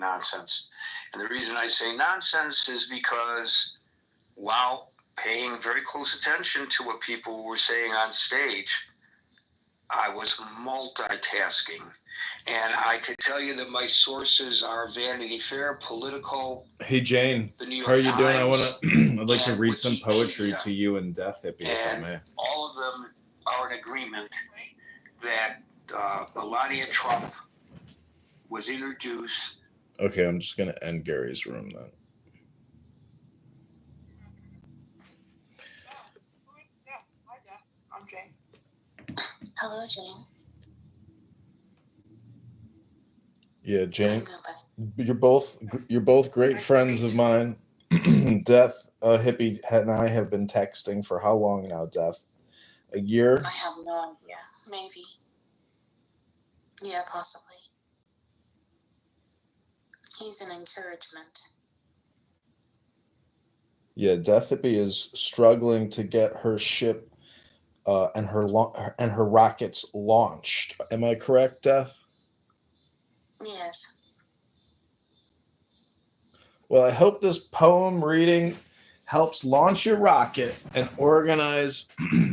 nonsense. And the reason I say nonsense is because while paying very close attention to what people were saying on stage, I was multitasking. And I could tell you that my sources are Vanity Fair, Politico. Hey Jane, the New York how are you Times, doing? I want to. I'd like to and read some poetry Wikipedia. to you and Death Hippie, if I And may. all of them are in agreement that Melania Trump was introduced. Okay, I'm just gonna end Gary's room then. I'm Jane. Hello, Jane. Yeah, Jane. You're both great friends of mine. Death Hippie and I have been texting for how long now, Death? A year? I have no idea. Maybe. Yeah, possibly. He's an encouragement. Yeah, Death Hippie is struggling to get her ship and her rockets launched. Am I correct, Death? Yes. Well, I hope this poem reading helps launch your rocket and organize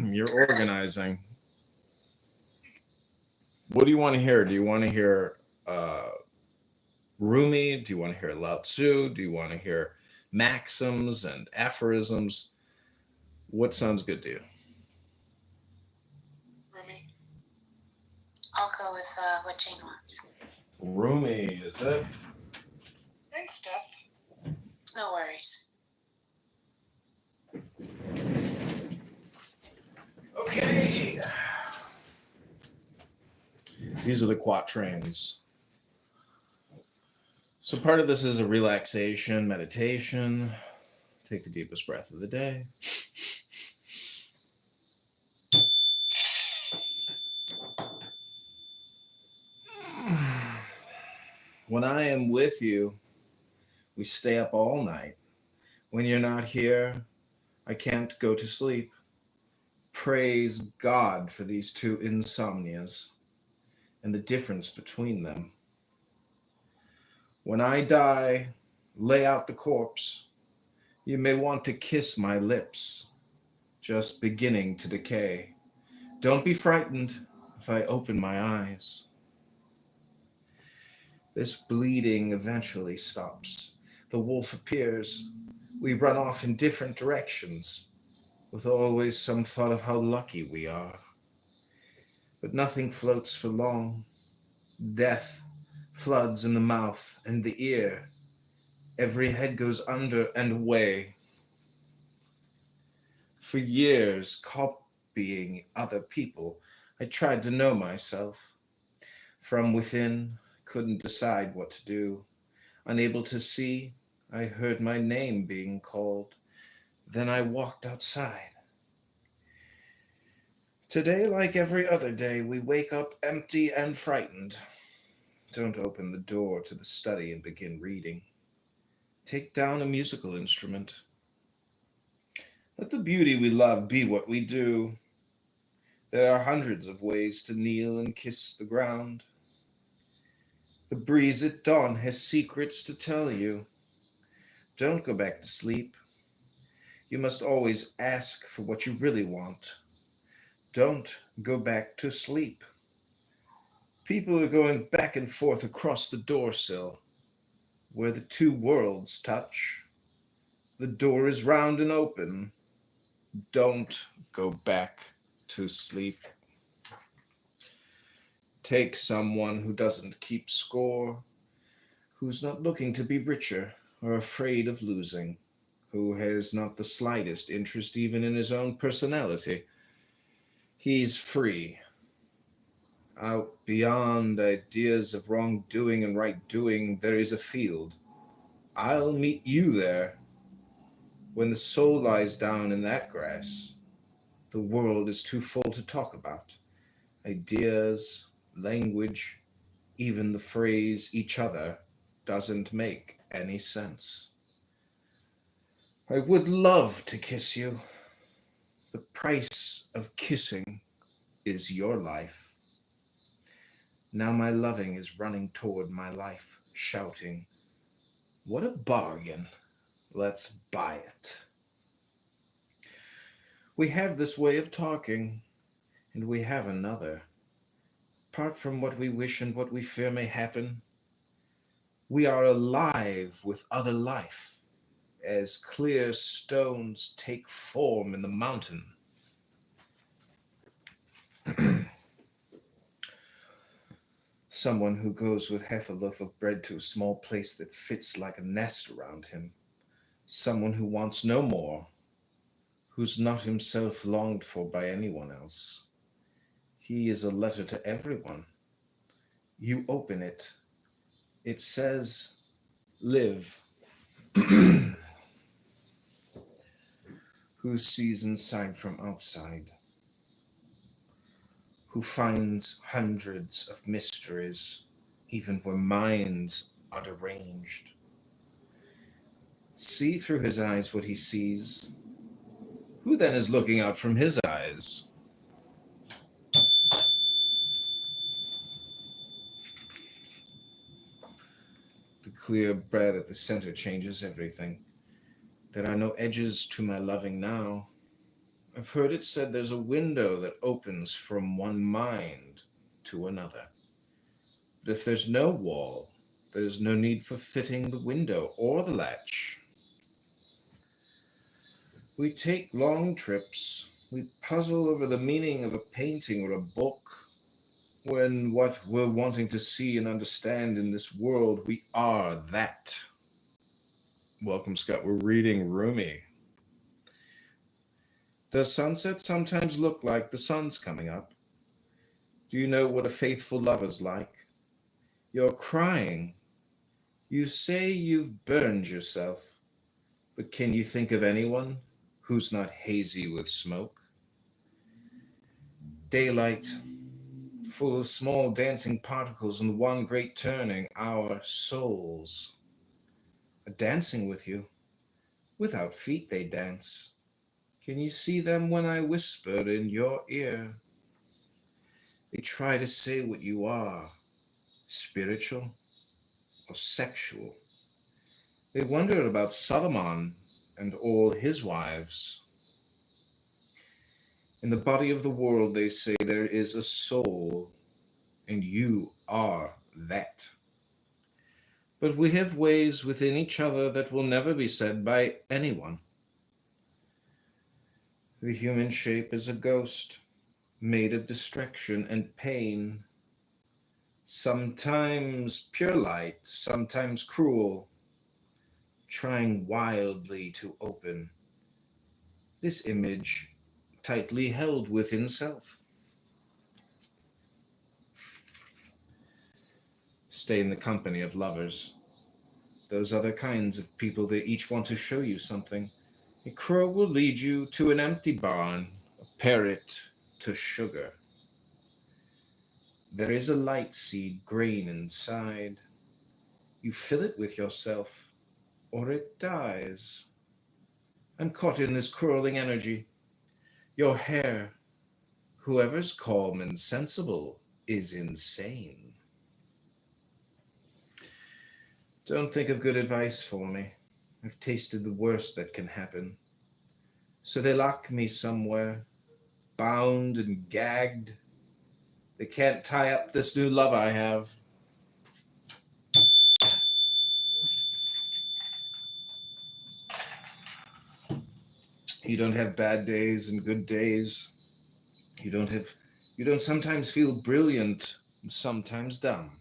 your organizing. What do you want to hear? Do you want to hear Rumi? Do you want to hear Lao Tzu? Do you want to hear maxims and aphorisms? What sounds good to you? Rumi. I'll go with what Jane wants. Rumi, is it? Thanks, Steph. No worries. Okay. These are the quatrains. So part of this is a relaxation, meditation. Take the deepest breath of the day. When I am with you, we stay up all night. When you're not here, I can't go to sleep. Praise God for these two insomnias and the difference between them. When I die, lay out the corpse. You may want to kiss my lips, just beginning to decay. Don't be frightened if I open my eyes. This bleeding eventually stops. The wolf appears. We run off in different directions, with always some thought of how lucky we are. But nothing floats for long. Death floods in the mouth and the ear. Every head goes under and away. For years, copying other people, I tried to know myself. From within, couldn't decide what to do. Unable to see, I heard my name being called. Then I walked outside. Today, like every other day, we wake up empty and frightened. Don't open the door to the study and begin reading. Take down a musical instrument. Let the beauty we love be what we do. There are hundreds of ways to kneel and kiss the ground. The breeze at dawn has secrets to tell you. Don't go back to sleep. You must always ask for what you really want. Don't go back to sleep. People are going back and forth across the doorsill, where the two worlds touch. The door is round and open. Don't go back to sleep. Take someone who doesn't keep score, who's not looking to be richer or afraid of losing, who has not the slightest interest even in his own personality. He's free. Out beyond ideas of wrongdoing and right doing, there is a field. I'll meet you there. When the soul lies down in that grass, the world is too full to talk about. Ideas, language, even the phrase each other doesn't make any sense. I would love to kiss you. The price of kissing is your life. Now my loving is running toward my life, shouting, What a bargain. Let's buy it. We have this way of talking, and we have another. Apart from what we wish and what we fear may happen, we are alive with other life, as clear stones take form in the mountain. Someone who goes with half a loaf of bread to a small place that fits like a nest around him. Someone who wants no more, who's not himself longed for by anyone else. He is a letter to everyone. You open it. It says, live. Who sees inside from outside? Who finds hundreds of mysteries, even where minds are deranged? See through his eyes what he sees. Who then is looking out from his eyes? The clear bread at the center changes everything. There are no edges to my loving now. I've heard it said there's a window that opens from one mind to another. But if there's no wall, there's no need for fitting the window or the latch. We take long trips. We puzzle over the meaning of a painting or a book, when what we're wanting to see and understand in this world, we are that. Welcome, Scott. We're reading Rumi. Does sunset sometimes look like the sun's coming up? Do you know what a faithful lover's like? You're crying. You say you've burned yourself, but can you think of anyone who's not hazy with smoke? Daylight, full of small dancing particles and one great turning, our souls are dancing with you. Without feet they dance. Can you see them when I whispered in your ear? They try to say what you are, spiritual or sexual. They wondered about Solomon and all his wives. In the body of the world, they say there is a soul, and you are that. But we have ways within each other that will never be said by anyone. The human shape is a ghost, made of distraction and pain. Sometimes pure light, sometimes cruel, trying wildly to open this image tightly held within self. Stay in the company of lovers, those other kinds of people that each want to show you something. A crow will lead you to an empty barn, a parrot to sugar. There is a light seed grain inside. You fill it with yourself, or it dies. I'm caught in this curling energy. Your hair, whoever's calm and sensible, is insane. Don't think of good advice for me. I've tasted the worst that can happen. So they lock me somewhere, bound and gagged. They can't tie up this new love I have. You don't have bad days and good days. You don't sometimes feel brilliant and sometimes dumb.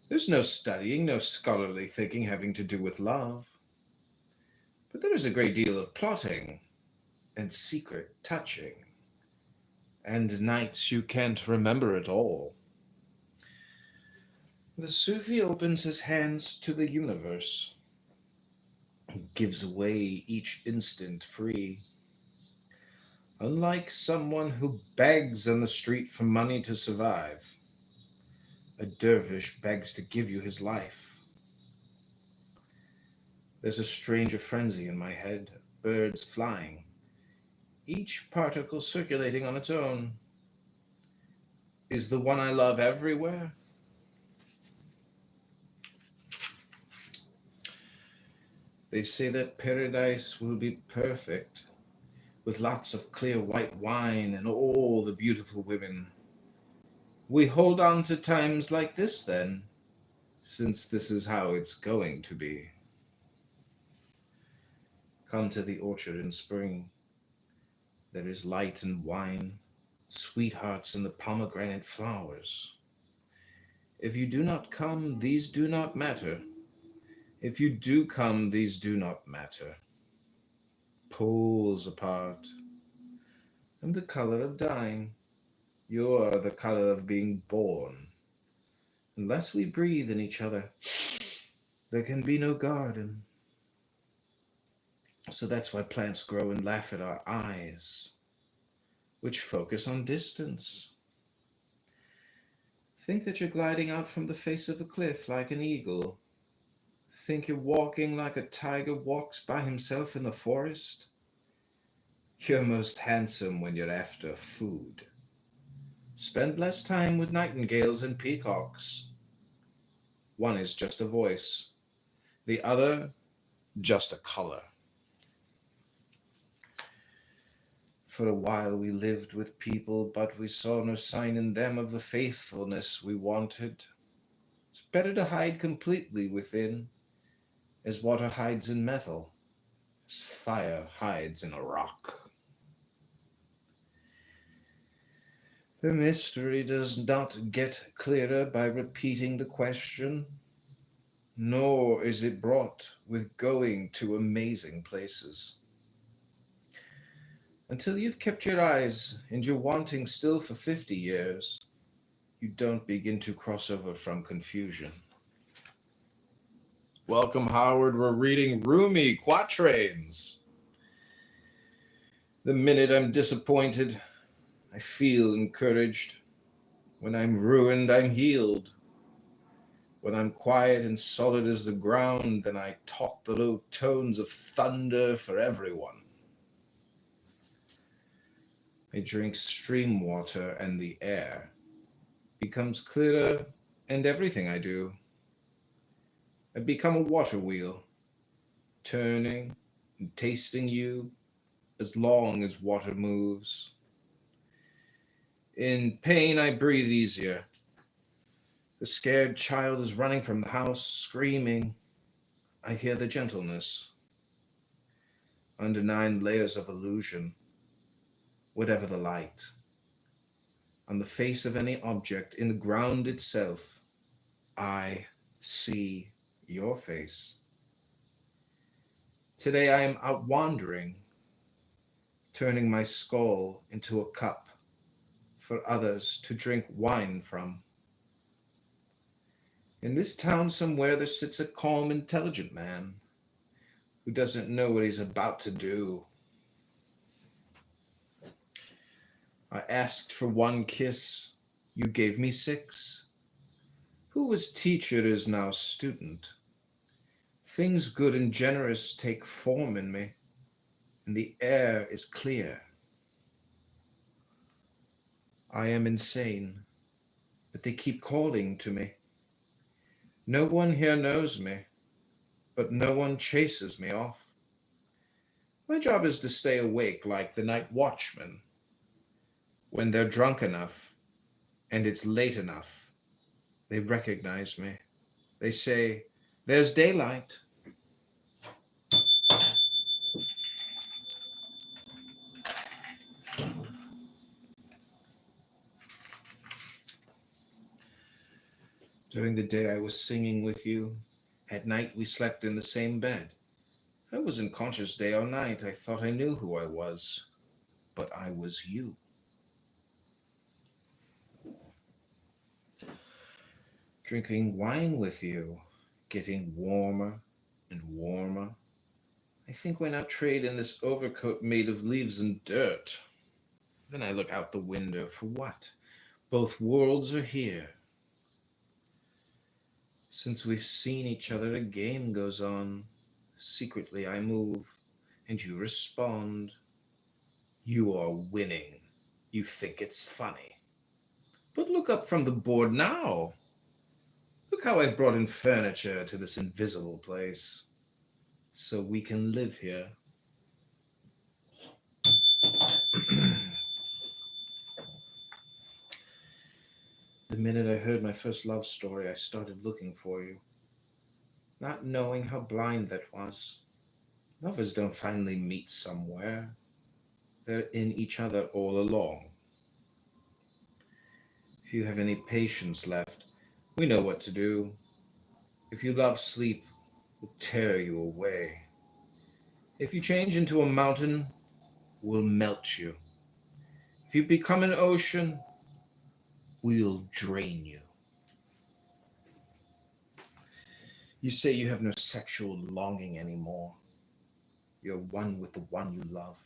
There's no studying, no scholarly thinking having to do with love. But there is a great deal of plotting and secret touching, and nights you can't remember it all. The Sufi opens his hands to the universe, gives away each instant free. Unlike someone who begs on the street for money to survive, a dervish begs to give you his life. There's a stranger frenzy in my head, birds flying, each particle circulating on its own. Is the one I love everywhere? They say that paradise will be perfect, with lots of clear white wine and all the beautiful women. We hold on to times like this then, since this is how it's going to be. Come to the orchard in spring. There is light and wine, sweethearts and the pomegranate flowers. If you do not come, these do not matter. If you do come, these do not matter. Poles apart. I'm the color of dying. You're the color of being born. Unless we breathe in each other, there can be no garden. So that's why plants grow and laugh at our eyes, which focus on distance. Think that you're gliding out from the face of a cliff like an eagle. Think you're walking like a tiger walks by himself in the forest. You're most handsome when you're after food. Spend less time with nightingales and peacocks. One is just a voice, the other just a color. For a while we lived with people, but we saw no sign in them of the faithfulness we wanted. It's better to hide completely within, as water hides in metal, as fire hides in a rock. The mystery does not get clearer by repeating the question, nor is it brought with going to amazing places. Until you've kept your eyes and you're wanting still for 50 years, you don't begin to cross over from confusion. Welcome, Howard. We're reading Rumi quatrains. The minute I'm disappointed, I feel encouraged. When I'm ruined, I'm healed. When I'm quiet and solid as the ground, then I talk the low tones of thunder for everyone. I drink stream water and the air becomes clearer, and everything I do. I become a water wheel, turning and tasting you as long as water moves. In pain, I breathe easier. The scared child is running from the house, screaming. I hear the gentleness. Under 9 layers of illusion, whatever the light. On the face of any object, in the ground itself, I see your face. Today I am out wandering, turning my skull into a cup for others to drink wine from. In this town somewhere there sits a calm, intelligent man who doesn't know what he's about to do. I asked for 1 kiss, you gave me 6. Who was teacher is now student. Things good and generous take form in me, and the air is clear. I am insane, but they keep calling to me. No one here knows me, but no one chases me off. My job is to stay awake like the night watchman. When they're drunk enough, and it's late enough, they recognize me. They say, "There's daylight." During the day I was singing with you. At night we slept in the same bed. I wasn't conscious day or night. I thought I knew who I was, but I was you. Drinking wine with you, getting warmer and warmer. I think why not trade in this overcoat made of leaves and dirt? Then I look out the window. For what? Both worlds are here. Since we've seen each other, a game goes on. Secretly I move, and you respond. You are winning. You think it's funny. But look up from the board now. Look how I've brought in furniture to this invisible place. so we can live here. The minute I heard my first love story, I started looking for you, not knowing how blind that was. Lovers don't finally meet somewhere. They're in each other all along. If you have any patience left, we know what to do. If you love sleep, we'll tear you away. If you change into a mountain, we'll melt you. If you become an ocean, we'll drain you. You say you have no sexual longing anymore. You're one with the one you love.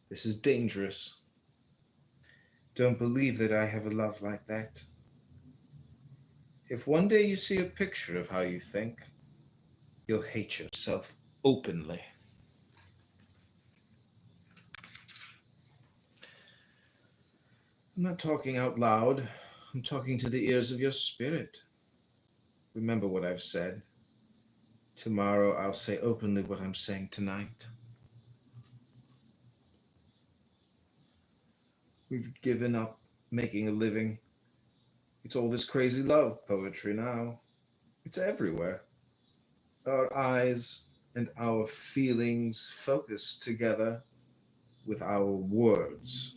This is dangerous. Don't believe that I have a love like that. If one day you see a picture of how you think, you'll hate yourself openly. I'm not talking out loud. I'm talking to the ears of your spirit. Remember what I've said. Tomorrow I'll say openly what I'm saying tonight. We've given up making a living. It's all this crazy love poetry now. It's everywhere. Our eyes and our feelings focus together with our words.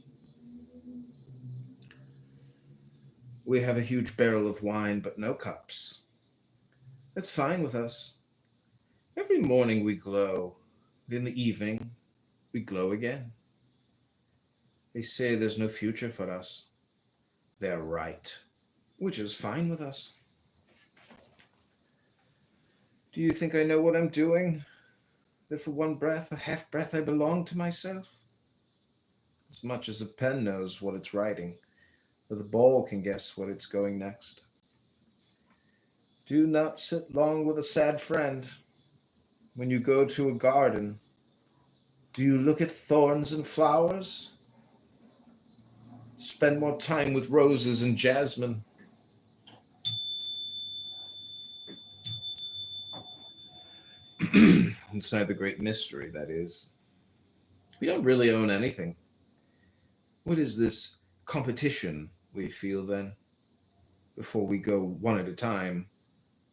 We have a huge barrel of wine, but no cups. That's fine with us. Every morning we glow, and in the evening we glow again. They say there's no future for us. They're right, which is fine with us. Do you think I know what I'm doing? That for one breath, a half breath, I belong to myself? As much as a pen knows what it's writing, or the ball can guess what it's going next. Do not sit long with a sad friend. When you go to a garden, do you look at thorns and flowers? Spend more time with roses and jasmine. Inside the great mystery, that is. We don't really own anything. What is this competition we feel then, before we go one at a time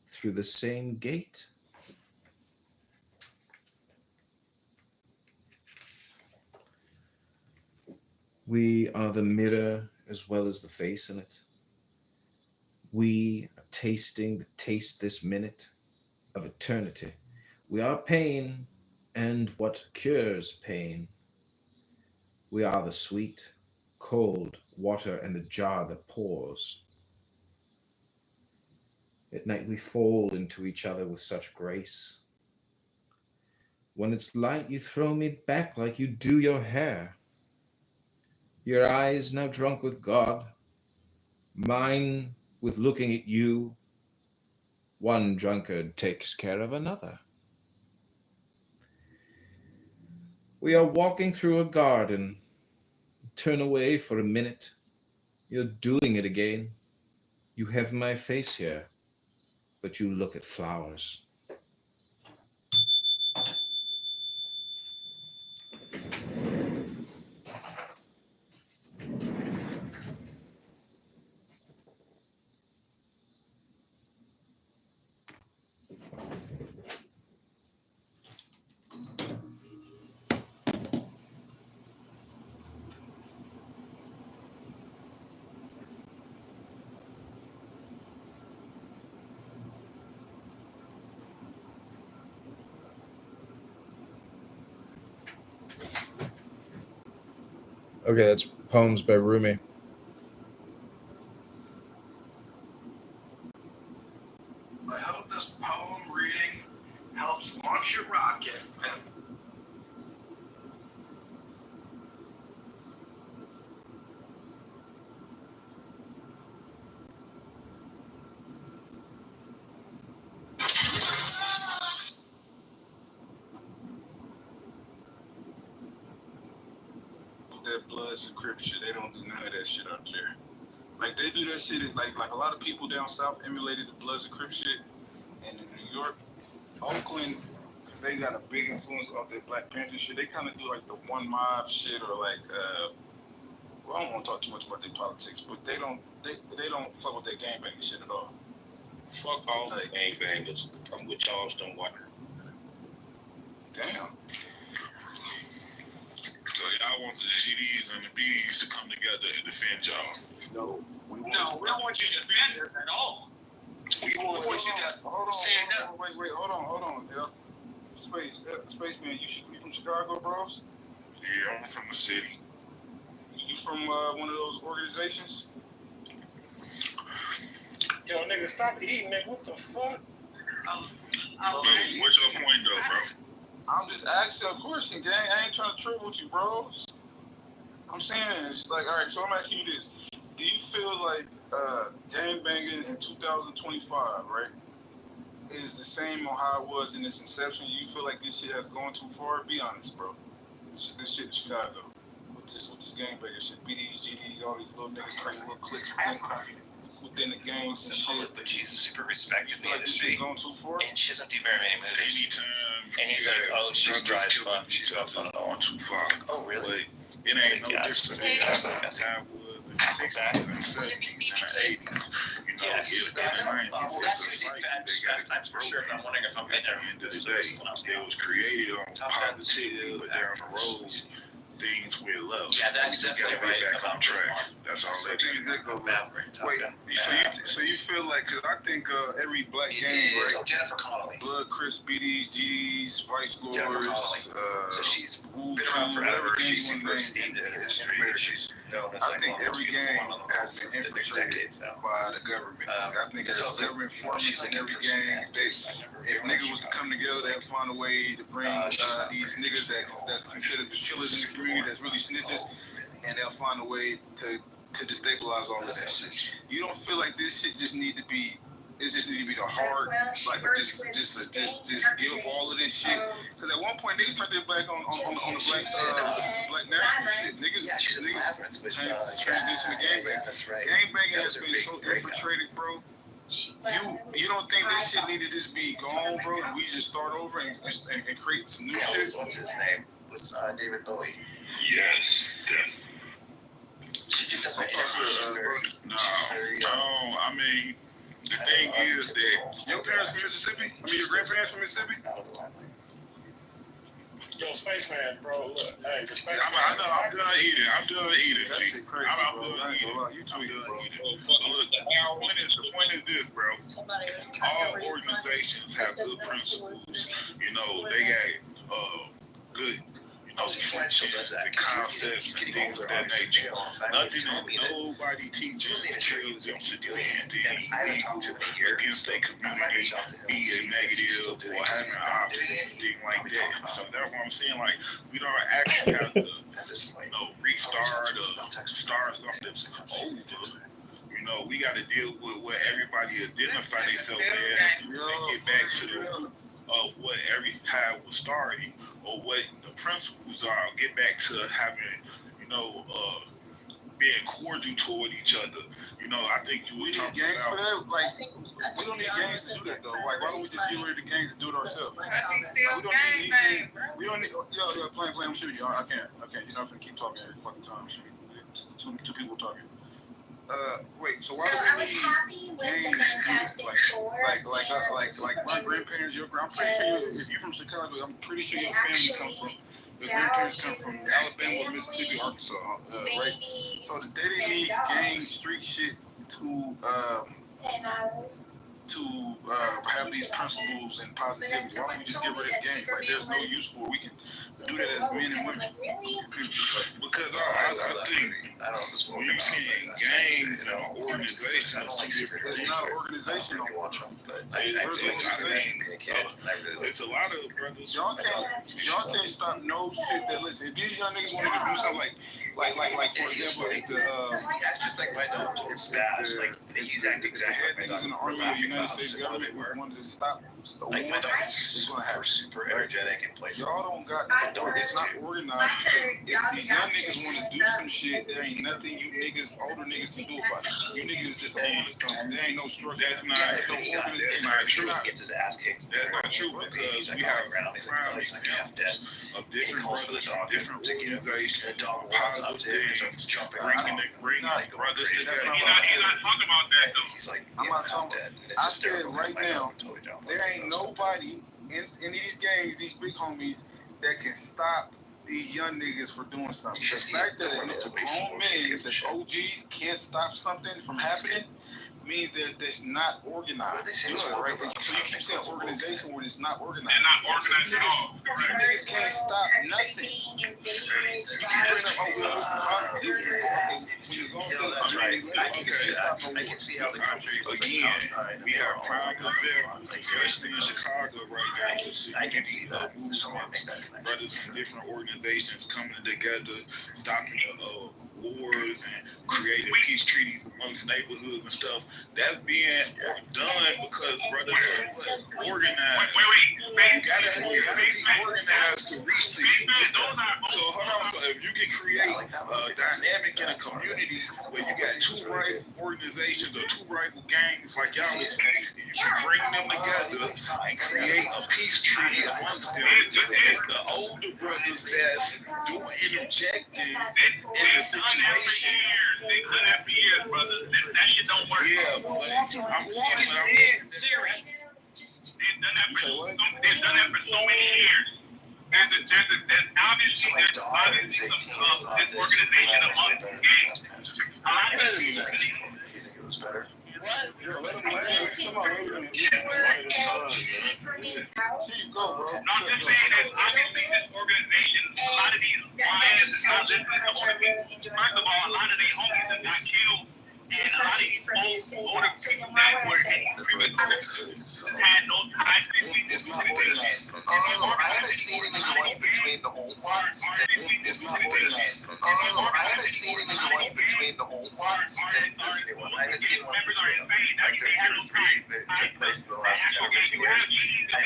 through the same gate? We are the mirror as well as the face in it. We are tasting the taste this minute of eternity. We are pain and what cures pain. We are the sweet, cold water and the jar that pours. At night we fall into each other with such grace. When it's light, you throw me back like you do your hair. Your eyes now drunk with God, mine with looking at you. One drunkard takes care of another. We are walking through a garden. Turn away for a minute. You're doing it again. You have my face here, but you look at flowers. Okay, that's Poems by Rumi. I hope this poem reading helps launch your rocket. That Bloods and Crip shit, they don't do none of that shit up there. Like they do that shit, like a lot of people down south emulated the Bloods and Crip shit, and in New York, Oakland, they got a big influence off that Black Panther shit. They kind of do like the one mob shit or like well, I don't want to talk too much about their politics, but they don't fuck with their gangbanging shit at all. Fuck all the gangbangers. I'm with Charleston White. Damn. So y'all want the GDs and the BDs to come together and defend y'all? No, we don't want you to defend us at all. We want you to stand up. Wait, hold on. Yeah. Spaceman, you from Chicago, bros? Yeah, I'm from the city. You from one of those organizations? Yo, nigga, stop eating, nigga. What the fuck? What's your point, though, bro? I'm just asking a question, gang. I ain't trying to trip with you, bros. I'm saying, it's like, all right, so I'm asking you this. Do you feel like gangbanging in 2025, right, is the same on how it was in its inception? You feel like this shit has gone too far? Be honest, bro. This shit in Chicago. With this gangbanging shit. BDs, GDs, all these little niggas, crazy little cliques within the gangs and shit. But she's super respected in the industry. Going too far? And she doesn't do very many movies. Anytime. And he's like, oh, she's dry as fuck. She's got fun. Going too far. Oh, really? But it ain't no different than how it was in the 60s and the 70s and the 80s. You know, Yes. in the 90s, it's a cycle that got That's for sure. But I'm wondering if I'm at the end of the day, it was created on positivity, but down the road, things went left. Yeah, that's we gotta definitely get back right on track. That's all that is. Wait, so you feel like, because I think every black gang, right? So Jennifer Connelly. Blood, Crips, BDs, GDs, Vice Lords, Jennifer Connelly. So she's been around forever. She's super esteemed in the industry. She's known as I think every gang has been infiltrated by the government. I think there's government forces in every gang. If niggas was to come together, they'll find a way to bring these niggas that's considered the killers in the community, that's really snitches, and they'll find a way to destabilize all of that shit. You don't feel like this shit just need to be the hard, like just give up all of this shit? Because at one point niggas turned their back on the black national shit. Niggas transition to gangbanging. Gangbanging has been so infiltrated, bro. You don't think this shit need to just be gone, bro? We just start over and create some new shit? What's his name? Was David Bowie. Yes, definitely. No, I mean, the thing is that your parents from Mississippi? I mean, your grandparents from Mississippi? Yo, Spaceman, bro, look. Hey, respect. I know, I'm done eating. I'm done eating, That G. shit crazy, I'm bro. done I ain't eating. gonna lie. You I'm tweaking, done bro. eating. Look, the point is this, bro. All organizations have good principles. You know, they got good, teachings and concepts and things of that nature. Nothing that nobody teaches tells them to do anything illegal against their community, be it negative or having an option, anything like that. So that's what I'm saying. Like, we don't actually have to, restart or start something over. You know, we got to deal with what everybody identify themselves as and get back to the root of how it was started or what the principles are. Get back to having, being cordial toward each other. I think you were talking gangs about. for that? Like, we don't need gangs to do that though. Like, why don't we just get rid of the gangs and do it ourselves? We don't need. Yo, playing. I'm shooting you. I can't. You're not gonna keep talking every fucking time. Two people talking. Wait. So why do we need gangs to do this? Like my grandparents, I'm pretty sure if you're from Chicago, I'm pretty sure your family comes from. Your grandparents come from Alabama, Mississippi, Arkansas, right? So they didn't need gang street shit to have these principles and positivity. Why don't we just get rid of the gang? Like, there's no use for it. We can do that as men and women. Because I think when you see gangs and an organization, it's two different It's things. not an organization no more. It's a lot of brothers. Y'all can't stop no shit that, listen, if these young niggas wanted to do something like for example, if the that's just like right now towards Spaz. Like he's acting exactly niggas in the army of the United States government wanted to stop the war, like my dog it's gonna happen. super energetic and plays. Y'all don't got it's not organized because if these young niggas want to do some shit, there ain't nothing you niggas, older niggas can do about it. You niggas just on something. There ain't no structure. That's not true. Gets his ass kicked. That's not true because we have prime examples of different brothers from different organizations, positive things, bringing brothers together. He's not talking about that though. He's like, I'm not talking. I said right now, there ain't nobody in these gangs, these big homies, that can stop these young niggas for doing something. The fact that a grown men, the OGs, can't stop something from happening means that that's not organized. Right? So you keep saying organization when it's not organized. They're not organized at all. You niggas can't stop nothing. You keep bringing up, I can see how the country Again, we have prime examples, especially in Chicago right now. I can see that. Movements, brothers from different organizations coming together, stopping the wars and creating peace treaties amongst neighborhoods and stuff. That's being done because brothers are organized. You gotta be organized to reach the youth. So hold on. So if you can create a dynamic in a community where you got two rival organizations or two rival gangs, like y'all was saying, you can bring them together and create a peace treaty amongst them. It's the older brothers that's interjecting in the situation. They could have for years, brother. That shit don't work. Yeah, but I'm saying, They've done that for so many years. There's obviously some disorganization among gangs. A lot of these You think it was better? what? Let them land. Come on, let them No, I'm just saying that obviously this organization, a lot of these YNs is not listening to orders. First of all, a lot of these homies that got killed, and a lot of these older people that were in previous had no ties to this organization. I haven't seen any of the ones between the old ones. It's not organized. I haven't seen any of the ones between the old ones and this new one. I haven't seen one Members are between them. insane. Now you Like have there's no two or three that took place in the last you 2 years. have GDs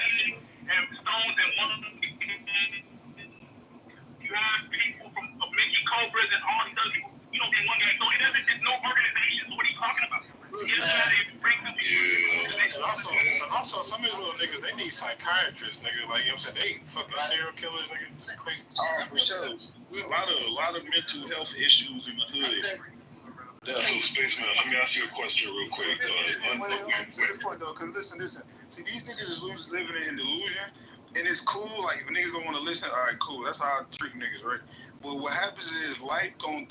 and Stones and one of them. You have people from Mickey Cobras and all these other people. You don't get one gang. So it doesn't. There's no organization. So what are you talking about? You just gotta bring them And also, some of these little niggas, they need psychiatrists, nigga. Like, you know what I'm saying? They fucking serial killers, nigga. Crazy. oh, for sure. A lot of mental health issues in the hood. So, Spaceman, let me ask you a question real quick. To this point though, because listen. See, these niggas is living in delusion, and it's cool. Like if niggas don't want to listen, all right, cool. That's how I treat niggas, right? But what happens is life gonna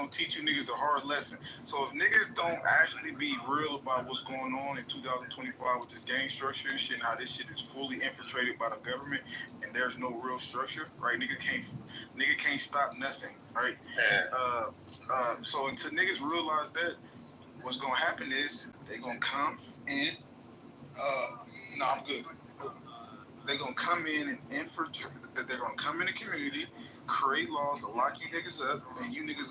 teach you niggas the hard lesson. So if niggas don't actually be real about what's going on in 2025 with this gang structure and shit, and how this shit is fully infiltrated by the government, and there's no real structure, right? Nigga can't stop nothing, right? So until niggas realize that, what's gonna happen is they gonna come in. No, I'm good. They're gonna come in and infiltrate. They're gonna come in the community, create laws to lock you niggas up, and you niggas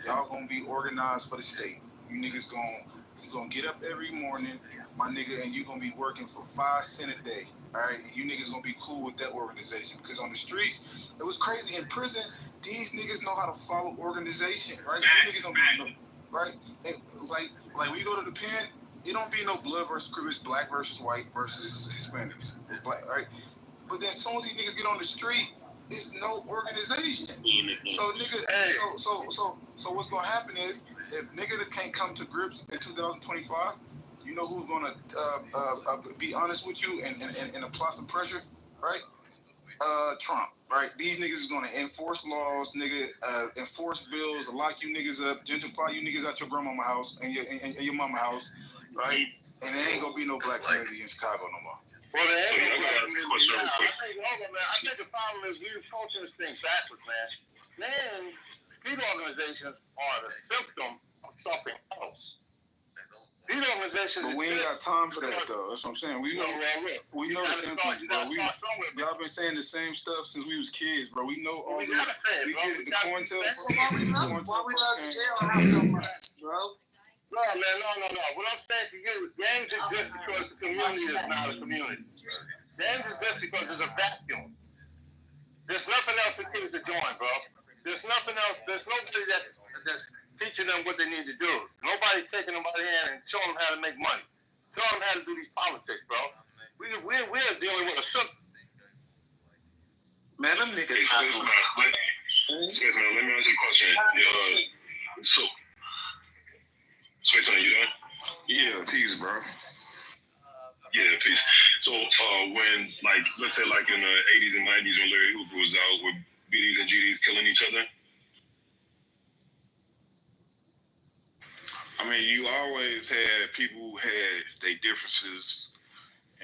y'all gonna be organized for the state. You niggas gonna get up every morning, my nigga, and you gonna be working for 5 cents a day. All right, and you niggas gonna be cool with that organization because on the streets, it was crazy. In prison, these niggas know how to follow organization, right? You niggas don't be right. And like when you go to the pen, it don't be no blood versus crew. It's black versus white versus Hispanics. It's black, right? But then as soon as these niggas get on the street, it's no organization. So nigga, so what's gonna happen is if nigga can't come to grips in 2025, you know who's gonna be honest with you and apply some pressure, right? Trump, right? These niggas is gonna enforce laws, nigga, enforce bills, lock you niggas up, gentrify you niggas out your grandmama house and your mama house, right? And there ain't gonna be no black community in Chicago no more. Well, there ain't no black community now. I think the problem is we're approaching this thing backwards, man. Street organizations are the symptom of something else. These organizations. But we ain't got time for that though. That's what I'm saying. We know the symptoms, bro. Y'all been saying the same stuff since we was kids, bro. We know all this. We get it. The COINTEL. That's why we love the jailhouse so much, bro. No, man, no. What I'm saying to you is gangs exist because the community is not a community. Gangs exist because there's a vacuum. There's nothing else for kids to join, bro. There's nothing else. There's nobody that's teaching them what they need to do. Nobody taking them by the hand and showing them how to make money. Showing them how to do these politics, bro. We're dealing with a system. Man, them niggas. Excuse me, let me ask you a question. So, Spaceman, you there? Yeah, peace, bro. Yeah, peace. So, when, like, let's say, like, in the 80s and 90s when Larry Hoover was out with BDs and GDs killing each other? I mean, you always had people who had their differences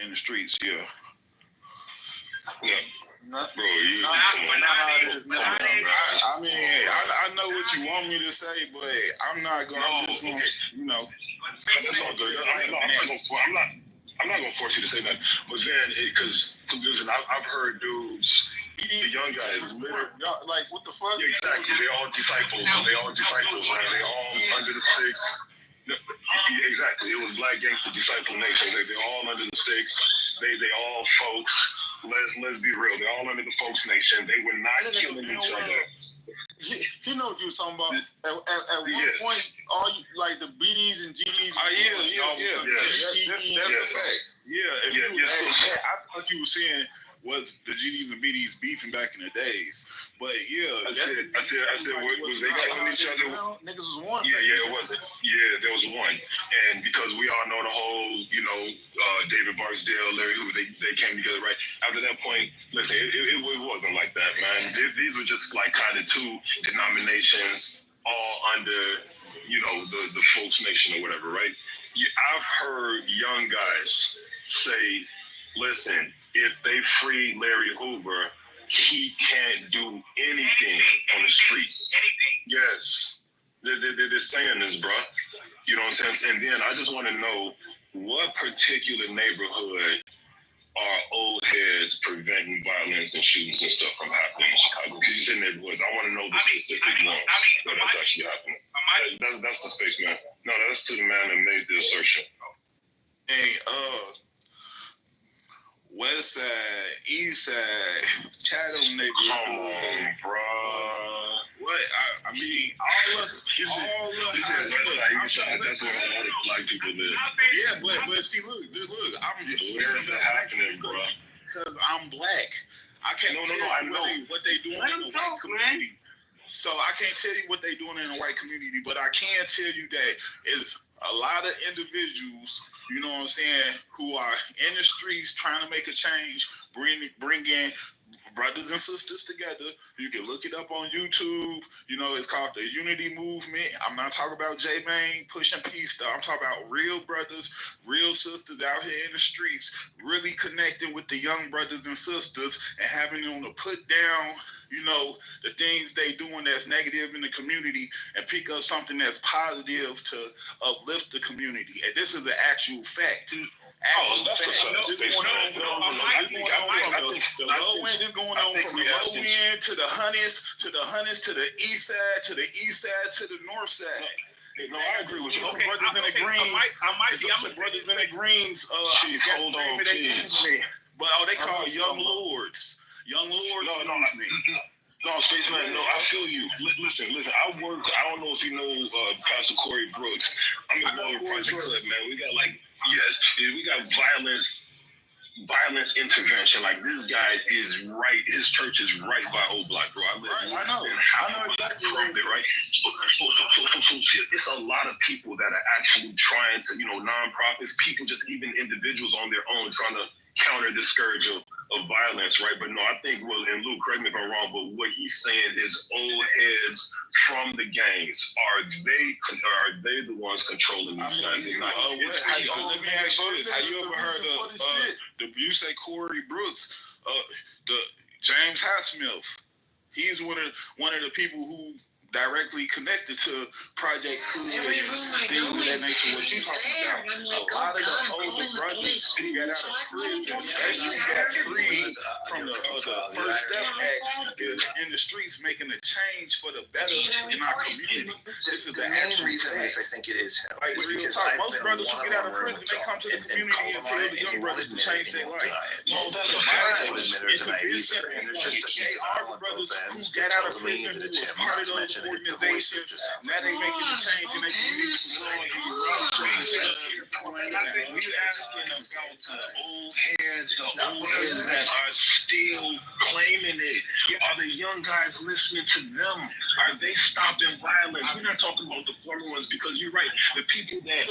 in the streets, yeah. Yeah. Bro, you. I mean, I know what you want me to say, but I'm not going. I'm just going. You know. That's all good. I'm not gonna force you to say that. But then, because listen, I've heard dudes, the young guys, like what the fuck? Yeah, exactly. They all disciples. Man. They all under the six. Exactly. It was Black Gangster Disciple Nation. They're all under the six. They all folks. Let's be real. They're all under the folks nation. They were not killing each other. He knows what you was talking about. At one point, all you, like the BDs and GDs. That's a fact. I thought you were saying was the GDs and BDs beefing back in the days. But I said, was they killing each other? Niggas was one. Yeah, it wasn't. Yeah, there was one. And because we all know the whole, David Barksdale, Larry Hoover, they came together, right? After that point, listen, it wasn't like that, man. These were just like kind of two denominations all under, the folks nation or whatever, right? I've heard young guys say, listen, if they free Larry Hoover, he can't do anything on the streets. Yes. They're saying this, bro. You know what I'm saying? And then I just want to know what particular neighborhood are old heads preventing violence and shootings and stuff from happening in Chicago? Because you said neighborhoods. I want to know the specific ones that's actually happening. That's the spaceman. No, that's to the man that made the assertion. Hey, West Side, East Side, Chatham neighborhood. Come on, bro. What? I mean, all of that's where all the Black people live. Yeah, but see, look, I'm just where is it happening, bro? Because I'm Black. I can't tell you what they doing in the white community. So I can't tell you what they doing in the white community, but I can tell you that it's a lot of individuals, you know what I'm saying, who are in the streets trying to make a change, bring in brothers and sisters together. You can look it up on YouTube. It's called the Unity Movement. I'm not talking about J-Bane pushing peace stuff. I'm talking about real brothers, real sisters out here in the streets, really connecting with the young brothers and sisters and having them to put down, the things they doing that's negative in the community and pick up something that's positive to uplift the community. And this is an actual fact. The low end is going on from the low end to the Hunnies, to the east side, to the east side, to the north side. No, I agree with you. Some brothers in the greens. Some brothers in the greens. Hold on, please. But they call it Young Lords. Young Lords. No, Spaceman, no, I feel you. Listen, I don't know if you know Pastor Corey Brooks. I'm involved with Project Hood, man. We got violence intervention. Like, this guy is right. His church is right by Old Block, bro. I know exactly from there, right? So it's a lot of people that are actually trying to, nonprofits, people, just even individuals on their own, trying to counter this scourge of violence, right? But no, I think, and Luke, correct me if I'm wrong, but what he's saying is old heads from the gangs, are they the ones controlling these guys? Let me ask you this. Have you ever heard of you say Corey Brooks, the James Highsmith? He's one of the people who directly connected to Project Hood and things of that nature. What you talking about? A lot of the older brothers who got out of prison, especially got free from the First Step Act, is in the streets making a change for the better in our community. This is the actual fact. I think it is him. Like real talk, most brothers who get out of prison, they come to the community and tell the young brothers to change their life. Most of the intervention people, they are the brothers who got out of prison, who was part of those organizations. Now they making the change in their community. I think we asking about the old heads that are still claiming it. Are the young guys listening to them? Are they stopping violence? We're not talking about the former ones because you're right. The people that,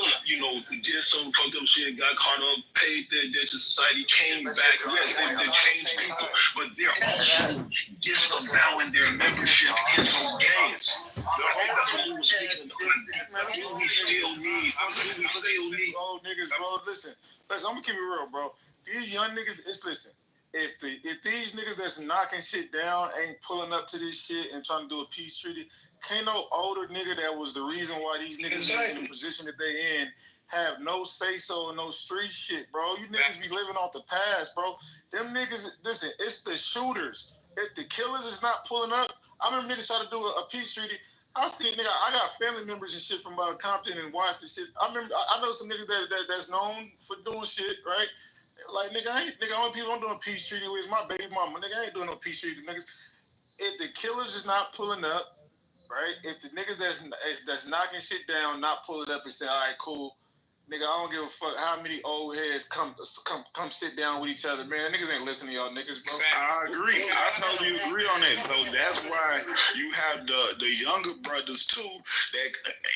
did some fucked up shit, got caught up, paid their debt to society, came back. Yes, they changed people, but they're also disavowing their membership in those gangs. The whole speaking of do we still need old niggas, bro. Listen, I'm gonna keep it real, bro. These young niggas, listen. If these niggas that's knocking shit down ain't pulling up to this shit and trying to do a peace treaty, can't no older nigga that was the reason why these niggas are in the position that they in have no say so and no street shit, bro. You niggas be living off the past, bro. Them niggas, listen, it's the shooters. If the killers is not pulling up, I remember niggas try to do a peace treaty. I see, nigga, I got family members and shit from Compton and Washington shit. I know some niggas that's known for doing shit, right? Like, only people I'm doing peace treaty with is my baby mama. Nigga, I ain't doing no peace treaty with niggas. If the killers is not pulling up, right? If the niggas that's knocking shit down, not pulling up and saying, all right, cool. Nigga, I don't give a fuck how many old heads come sit down with each other. Man, niggas ain't listening to y'all niggas, bro. I agree. I totally agree on that. So that's why you have the younger brothers too that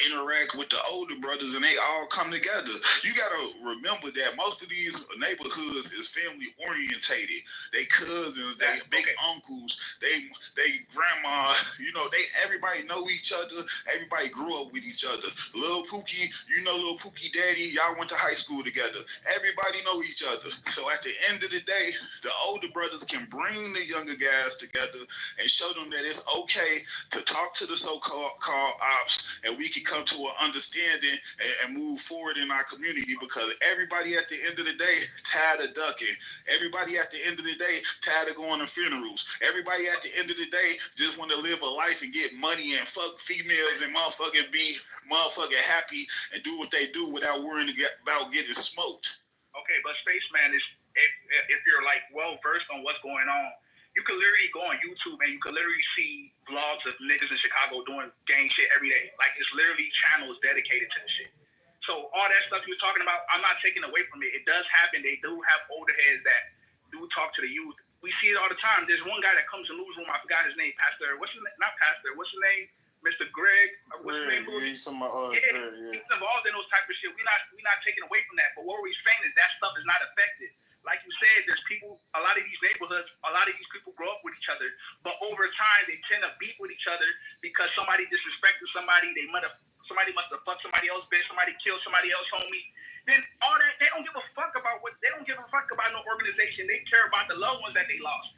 interact with the older brothers and they all come together. You gotta remember that most of these neighborhoods is family orientated. They cousins, they big uncles, they grandma, everybody know each other. Everybody grew up with each other. Lil Pookie, Lil Pookie daddy. Y'all went to high school together. Everybody know each other. So at the end of the day, the older brothers can bring the younger guys together and show them that it's okay to talk to the so-called ops and we can come to an understanding and move forward in our community because everybody at the end of the day tired of ducking. Everybody at the end of the day tired of going to funerals. Everybody at the end of the day just want to live a life and get money and fuck females and be motherfucking happy and do what they do without worrying about getting smoked. Okay, but Spaceman is if you're like well versed on what's going on, you can literally go on YouTube and you can literally see vlogs of niggas in Chicago doing gang shit every day. Like it's literally channels dedicated to the shit. So all that stuff you're talking about, I'm not taking away from it. It does happen. They do have older heads that do talk to the youth. We see it all the time. There's one guy that comes to newsroom. I forgot his name. What's his name? Mr. Greg. What's his name? He's involved in those type of shit. We're not taking away from that. But what we're saying is that stuff is not affected. Like you said, there's people, a lot of these neighborhoods, a lot of these people grow up with each other. But over time, they tend to beef with each other because somebody disrespected somebody. Somebody must have fucked somebody else, bitch. Somebody killed somebody else, homie. Then all that, they don't give a fuck about no organization. They care about the loved ones that they lost.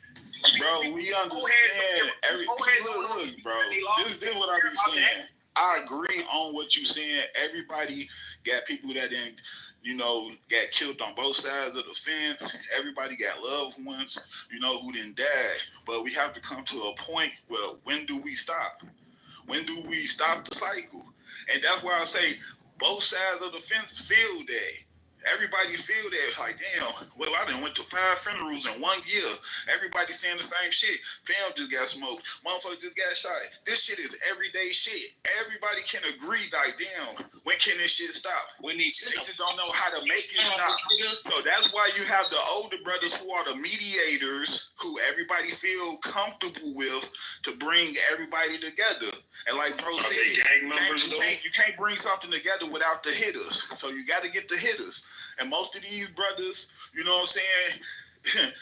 Bro, we understand look, bro. This is what I be saying. I agree on what you saying. Everybody got people that didn't, got killed on both sides of the fence. Everybody got loved ones, who didn't die. But we have to come to a point where when do we stop? When do we stop the cycle? And that's why I say both sides of the fence feel that. Everybody feel that, like, damn, well, I done went to 5 funerals in 1 year. Everybody saying the same shit. Fam just got smoked. Motherfucker just got shot. This shit is everyday shit. Everybody can agree, like, damn, when can this shit stop? They just don't know how to make it stop. So that's why you have the older brothers who are the mediators, who everybody feel comfortable with to bring everybody together. And like bro said, you can't bring something together without the hitters. So you got to get the hitters. And most of these brothers, you know what I'm saying,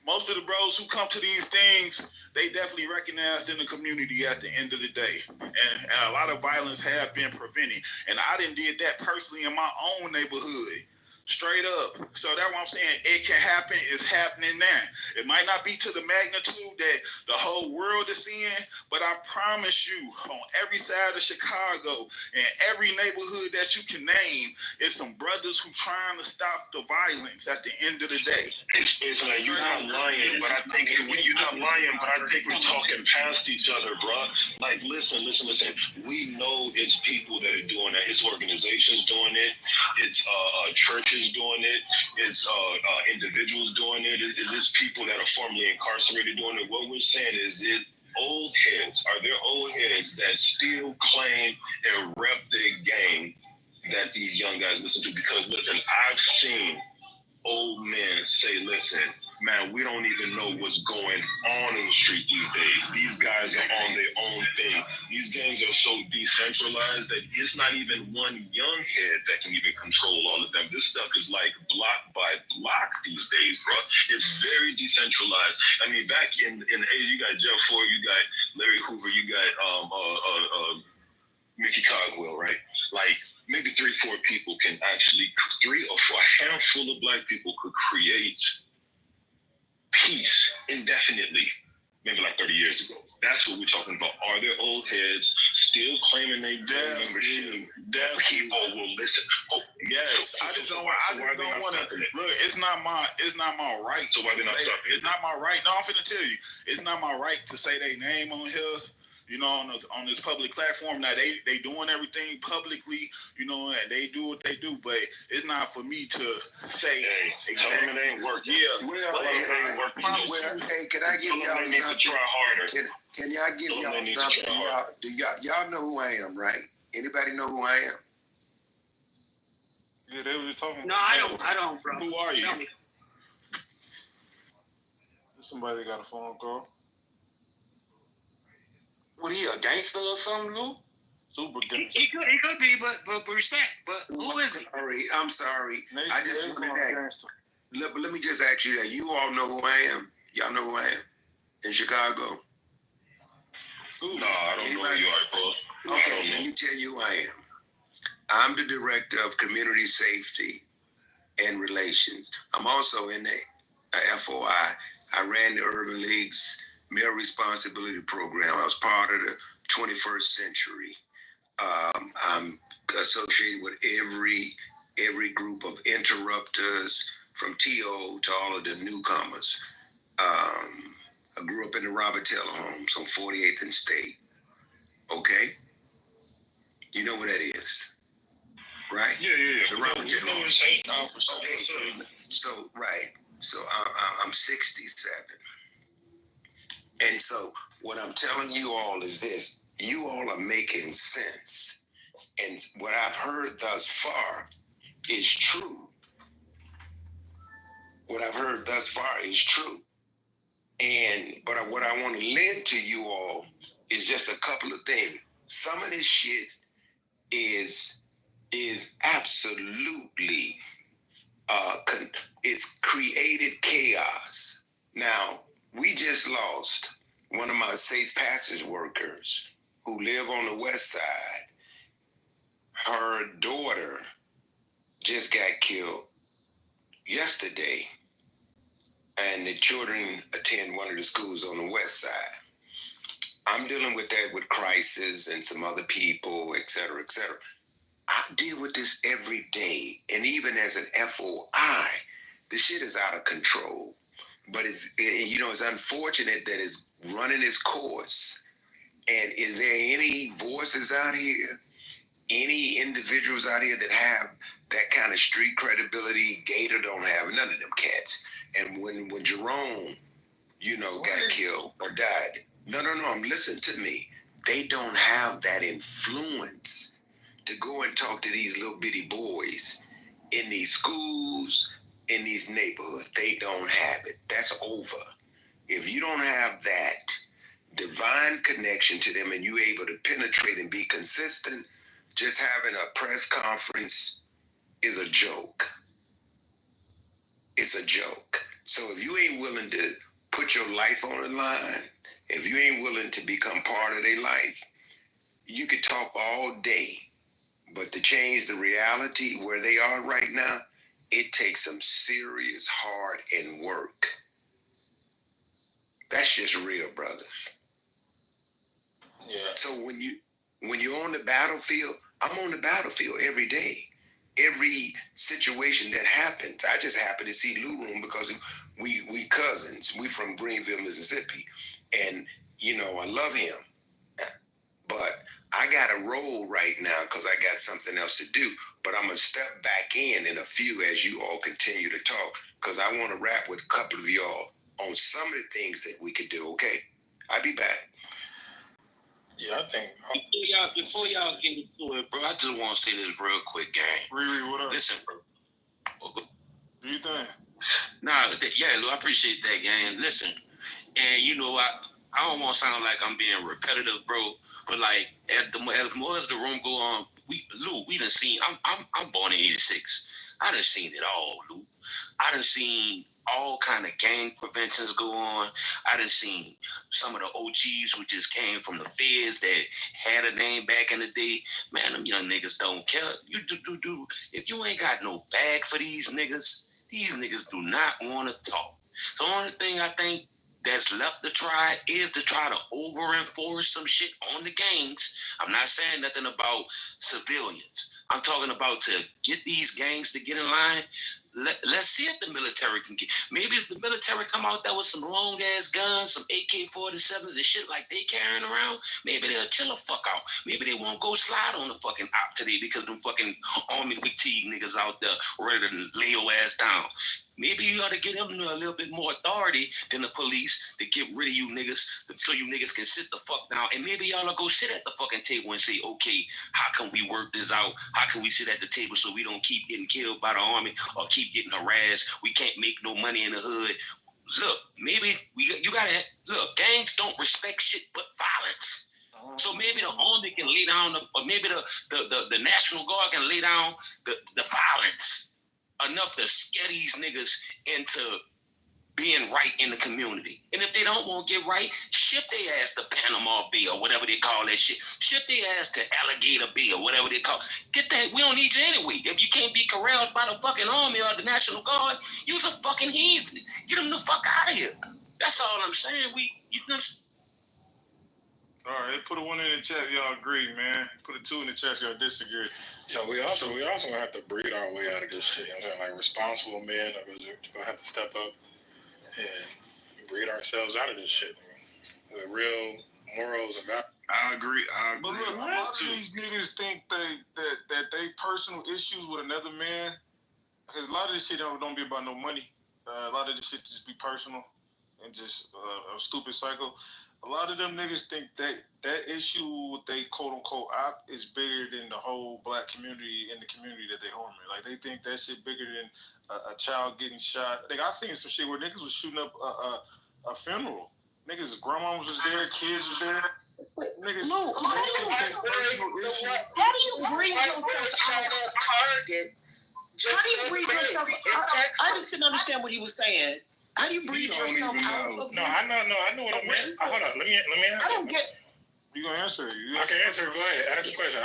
most of the bros who come to these things, they definitely recognized in the community at the end of the day. And a lot of violence have been prevented. And I done did that personally in my own neighborhood. Straight up. So that's what I'm saying. It can happen. It's happening now. It might not be to the magnitude that the whole world is seeing, but I promise you, on every side of Chicago and every neighborhood that you can name, it's some brothers who trying to stop the violence at the end of the day. It's like you're not lying, but I think you're not lying, but I think we're talking past each other, bro. Like, listen. We know it's people that are doing that. It's organizations doing it. It's churches doing it. It's individuals doing it. It's people that are formerly incarcerated doing it. What we're saying is old heads. Are there old heads that still claim and rep their gang that these young guys listen to? Because listen, I've seen old men say, listen, man, we don't even know what's going on in the street these days. These guys are on their own thing. These gangs are so decentralized that it's not even one young head that can even control all of them. This stuff is like block by block these days, bro. It's very decentralized. I mean, back in the 80s, you got Jeff Ford, you got Larry Hoover, you got Mickey Cogwell, right? Like, maybe 3-4 people can actually, 3 or 4, a handful of black people could create peace indefinitely, maybe like 30 years ago. That's what we're talking about. Are there old heads still claiming they membership? People will listen. Oh, yes, I just don't want to. Look, it's not my right. So why they not stopping? It's not my right. No, I'm finna tell you, it's not my right to say their name on here. You know, on this public platform. Now they doing everything publicly, you know, and they do what they do, but it's not for me to say exactly. It ain't working. Yeah. It ain't working. Hey, can I give y'all something? To try harder. Can y'all give y'all something? Y'all know who I am, right? Anybody know who I am? Yeah, they were just talking. No, I don't, bro. Who are you? Tell me. Somebody got a phone call. What, he a gangster or something, Lou? Super gangster. He could be, but respect. But who is he? I'm sorry. I just wanted that. Let me just ask you that. You all know who I am? Y'all know who I am? In Chicago? No, I don't know who you are, bro. Okay, let me tell you who I am. I'm the director of community safety and relations. I'm also in the FOI. I ran the Urban League's Mayor Responsibility Program. I was part of the 21st century. I'm associated with every group of interrupters, from TO to all of the newcomers. I grew up in the Robert Taylor homes on 48th and State. Okay? You know what that is, right? Yeah. The Robert Taylor homes. Oh, for sure. Okay, so right. So I'm 67. And so what I'm telling you all is this. You all are making sense. And what I've heard thus far is true. What I've heard thus far is true. But what I want to lend to you all is just a couple of things. Some of this shit is absolutely, it's created chaos. Now, we just lost one of my safe passage workers who live on the west side. Her daughter just got killed yesterday, and the children attend one of the schools on the west side. I'm dealing with that with crisis and some other people, et cetera, et cetera. I deal with this every day, and even as an FOI, the shit is out of control. But it's unfortunate that it's running its course. And is there any voices out here, any individuals out here that have that kind of street credibility? Gator don't have none of them cats. And when Jerome, got killed or died, no, listen to me. They don't have that influence to go and talk to these little bitty boys in these schools, in these neighborhoods. They don't have it. That's over. If you don't have that divine connection to them and you're able to penetrate and be consistent, just having a press conference is a joke. It's a joke. So if you ain't willing to put your life on the line, if you ain't willing to become part of their life, you could talk all day, but to change the reality where they are right now, it takes some serious hard and work. That's just real, brothers. Yeah. So when you're on the battlefield, I'm on the battlefield every day. Every situation that happens, I just happen to see Lou Room because we cousins. We from Greenville, Mississippi, and I love him. But I got to roll right now because I got something else to do. But I'm gonna step back in a few as you all continue to talk because I want to rap with a couple of y'all on some of the things that we could do. Okay, I'll be back. Yeah, I think. Before y'all get into it, bro, I just want to say this real quick, gang. Riri, what up? Listen, bro. Do you think? Nah, Lou, I appreciate that, gang. Listen, and I don't want to sound like I'm being repetitive, bro. But like, as more as the room go on, we done seen. I'm born in '86. I done seen it all, Lou. I done seen all kind of gang preventions go on. I done seen some of the OGs who just came from the feds that had a name back in the day. Man, them young niggas don't care. You do. If you ain't got no bag for these niggas do not want to talk. So the only thing I think that's left to try is to try to over-enforce some shit on the gangs. I'm not saying nothing about civilians. I'm talking about to get these gangs to get in line. Let's see if the military can get. Maybe if the military come out there with some long ass guns, some AK-47s and shit like they carrying around, maybe they'll chill the fuck out. Maybe they won't go slide on the fucking op today because them fucking army fatigue niggas out there ready to lay your ass down. Maybe you ought to give them a little bit more authority than the police to get rid of you niggas so you niggas can sit the fuck down. And maybe y'all will go sit at the fucking table and say, okay, how can we work this out? How can we sit at the table so we don't keep getting killed by the army or keep getting harassed? We can't make no money in the hood. Look, maybe you gotta look, gangs don't respect shit but violence. So maybe the army can lay down, or maybe the National Guard can lay down the violence enough to scare these niggas into being right in the community. And if they don't want to get right, ship their ass to Panama Bay or whatever they call that shit. Ship their ass to Alligator Bay or whatever they call. Get that. We don't need you anyway. If you can't be corralled by the fucking army or the National Guard, you's a fucking heathen. Get them the fuck out of here. That's all I'm saying. All right, put a 1 in the chat. Y'all agree, man. Put a 2 in the chat. Y'all disagree. Yeah, we also gonna have to breed our way out of this shit. You know what I'm saying? Like responsible men are gonna have to step up and breed ourselves out of this shit, man, with real morals and values. I agree. But look, a lot of these niggas think that they personal issues with another man, because a lot of this shit don't be about no money. A lot of this shit just be personal and just a stupid cycle. A lot of them niggas think that issue with they quote-unquote op is bigger than the whole black community and the community that they harming. Like, they think that shit bigger than a child getting shot. Like, I seen some shit where niggas was shooting up a funeral. Niggas' grandmas was there, kids was there. Niggas, No, how do you breed yourself out of Target? How do you breed yourself out? I just didn't understand what he was saying. How do you breed yourself out of? No, I know what I meant. Hold on, let me answer. I don't get. You gonna answer? I can answer. Go ahead. Ask the question.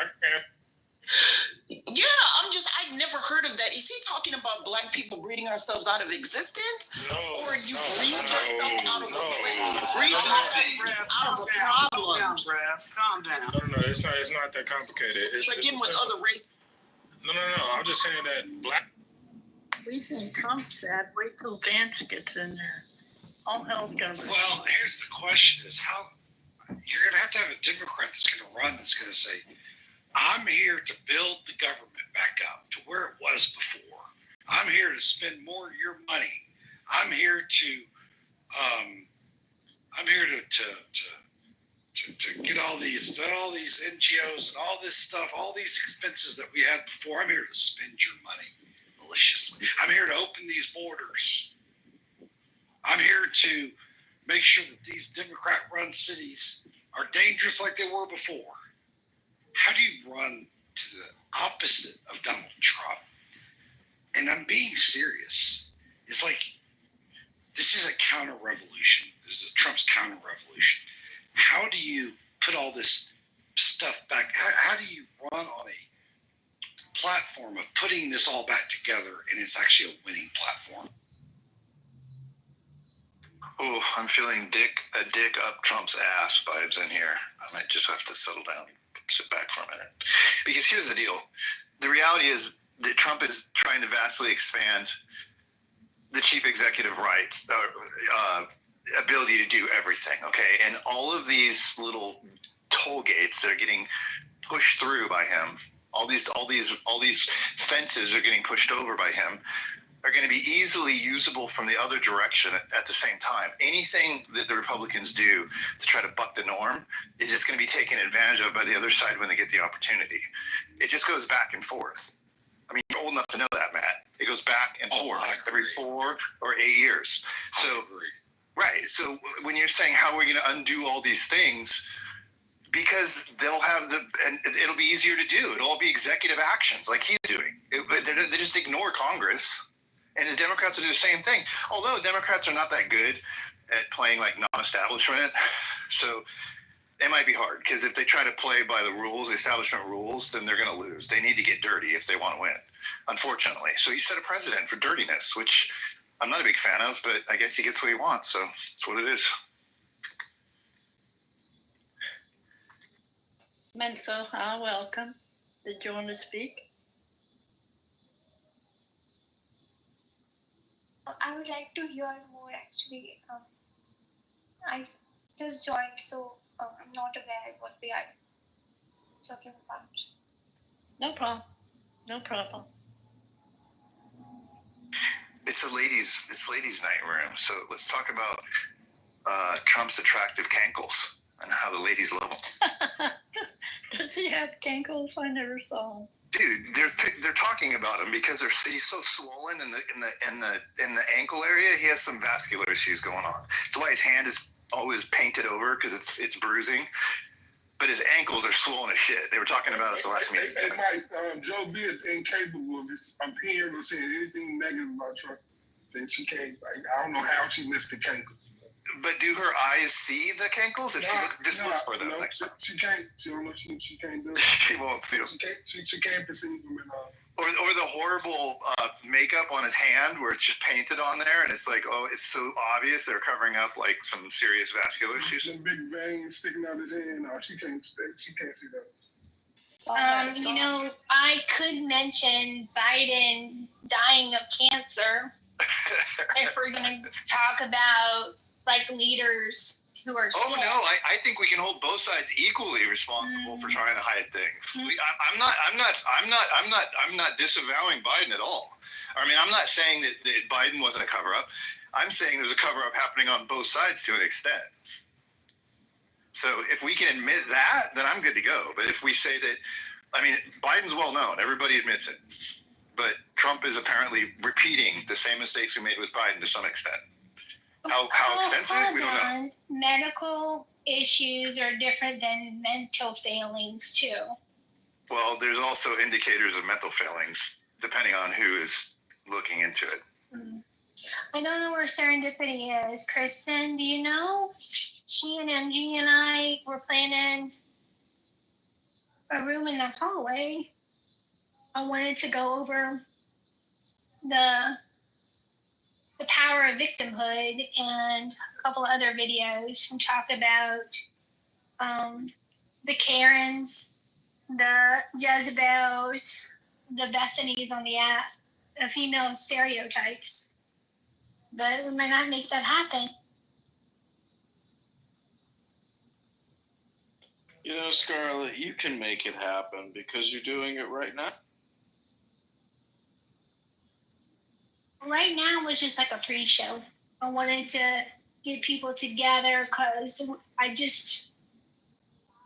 Yeah, I'd never heard of that. Is he talking about black people breeding ourselves out of existence? No. Or you breed yourself out of a problem? Calm down. No, it's not that complicated. It's again with other races. No. I'm just saying that black. We think Trump's bad. Wait till Vance gets in there. All hell's gonna be. Well, here's the question: is how you're gonna have to have a Democrat that's gonna run, that's gonna say, "I'm here to build the government back up to where it was before. I'm here to spend more of your money. I'm here to get all these NGOs and all this stuff, all these expenses that we had before. I'm here to spend your money maliciously. I'm here to open these borders. I'm here to make sure that these Democrat-run cities are dangerous like they were before." How do you run to the opposite of Donald Trump? And I'm being serious. It's like, this is a counter-revolution. This is Trump's counter-revolution. How do you put all this stuff back? How do you run on a platform platform of putting this all back together, and it's actually a winning platform. Oh, I'm feeling a dick up Trump's ass vibes in here. I might just have to settle down, sit back for a minute. Because here's the deal. The reality is that Trump is trying to vastly expand the chief executive rights, ability to do everything, okay? And all of these little toll gates that are getting pushed through by him, all these fences are getting pushed over by him, are going to be easily usable from the other direction at the same time. Anything that the Republicans do to try to buck the norm is just going to be taken advantage of by the other side when they get the opportunity. It just goes back and forth. I mean, you're old enough to know that, Matt. It goes back and forth every 4 or 8 years. So, right. So when you're saying how are we going to undo all these things, because they'll have and it'll be easier to do. It'll all be executive actions like he's doing. They just ignore Congress. And the Democrats will do the same thing. Although Democrats are not that good at playing like non-establishment. So it might be hard because if they try to play by the rules, the establishment rules, then they're going to lose. They need to get dirty if they want to win, unfortunately. So he set a precedent for dirtiness, which I'm not a big fan of, but I guess he gets what he wants. So that's what it is. Mensa, welcome. Did you want to speak? I would like to hear more actually. I just joined, so I'm not aware what we are talking about. No problem. No problem. It's ladies' night room. So let's talk about Trump's attractive cankles and how the ladies love them. Does he have cankles? I never saw him. Dude, they're talking about him because he's so swollen in the ankle area. He has some vascular issues going on. That's why his hand is always painted over because it's bruising. But his ankles are swollen as shit. They were talking about it at the last meeting. Hey, Mike, Joe B is incapable of hearing or saying anything negative about Trump. Then she can't. I don't know how she missed the cankles. But do her eyes see the cankles? If she look for them next time. She can't. She don't know. She can't do it. She won't see them. She can't perceive them at all. Or the horrible makeup on his hand where it's just painted on there and it's like, oh, it's so obvious they're covering up like some serious vascular issues. Some big veins sticking out his hand. No, she can't see that. You know, I could mention Biden dying of cancer if we're going to talk about like leaders who are sick. Oh no, I think we can hold both sides equally responsible for trying to hide things. I'm not disavowing Biden at all. I mean, I'm not saying that Biden wasn't a cover-up. I'm saying there's a cover-up happening on both sides to an extent. So if we can admit that, then I'm good to go. But if we say that, I mean, Biden's well known. Everybody admits it. But Trump is apparently repeating the same mistakes we made with Biden to some extent. How extensive? We don't know. Medical issues are different than mental failings, too. Well, there's also indicators of mental failings, depending on who is looking into it. I don't know where serendipity is. Kristen, do you know? She and MG and I were planning a room in the hallway. I wanted to go over the power of victimhood and a couple of other videos and talk about the Karens, the Jezebels, the Bethanies on the app, the female stereotypes. But we might not make that happen. You know, Scarlett, you can make it happen because you're doing it right now. Right now was just like a pre-show. I wanted to get people together because I just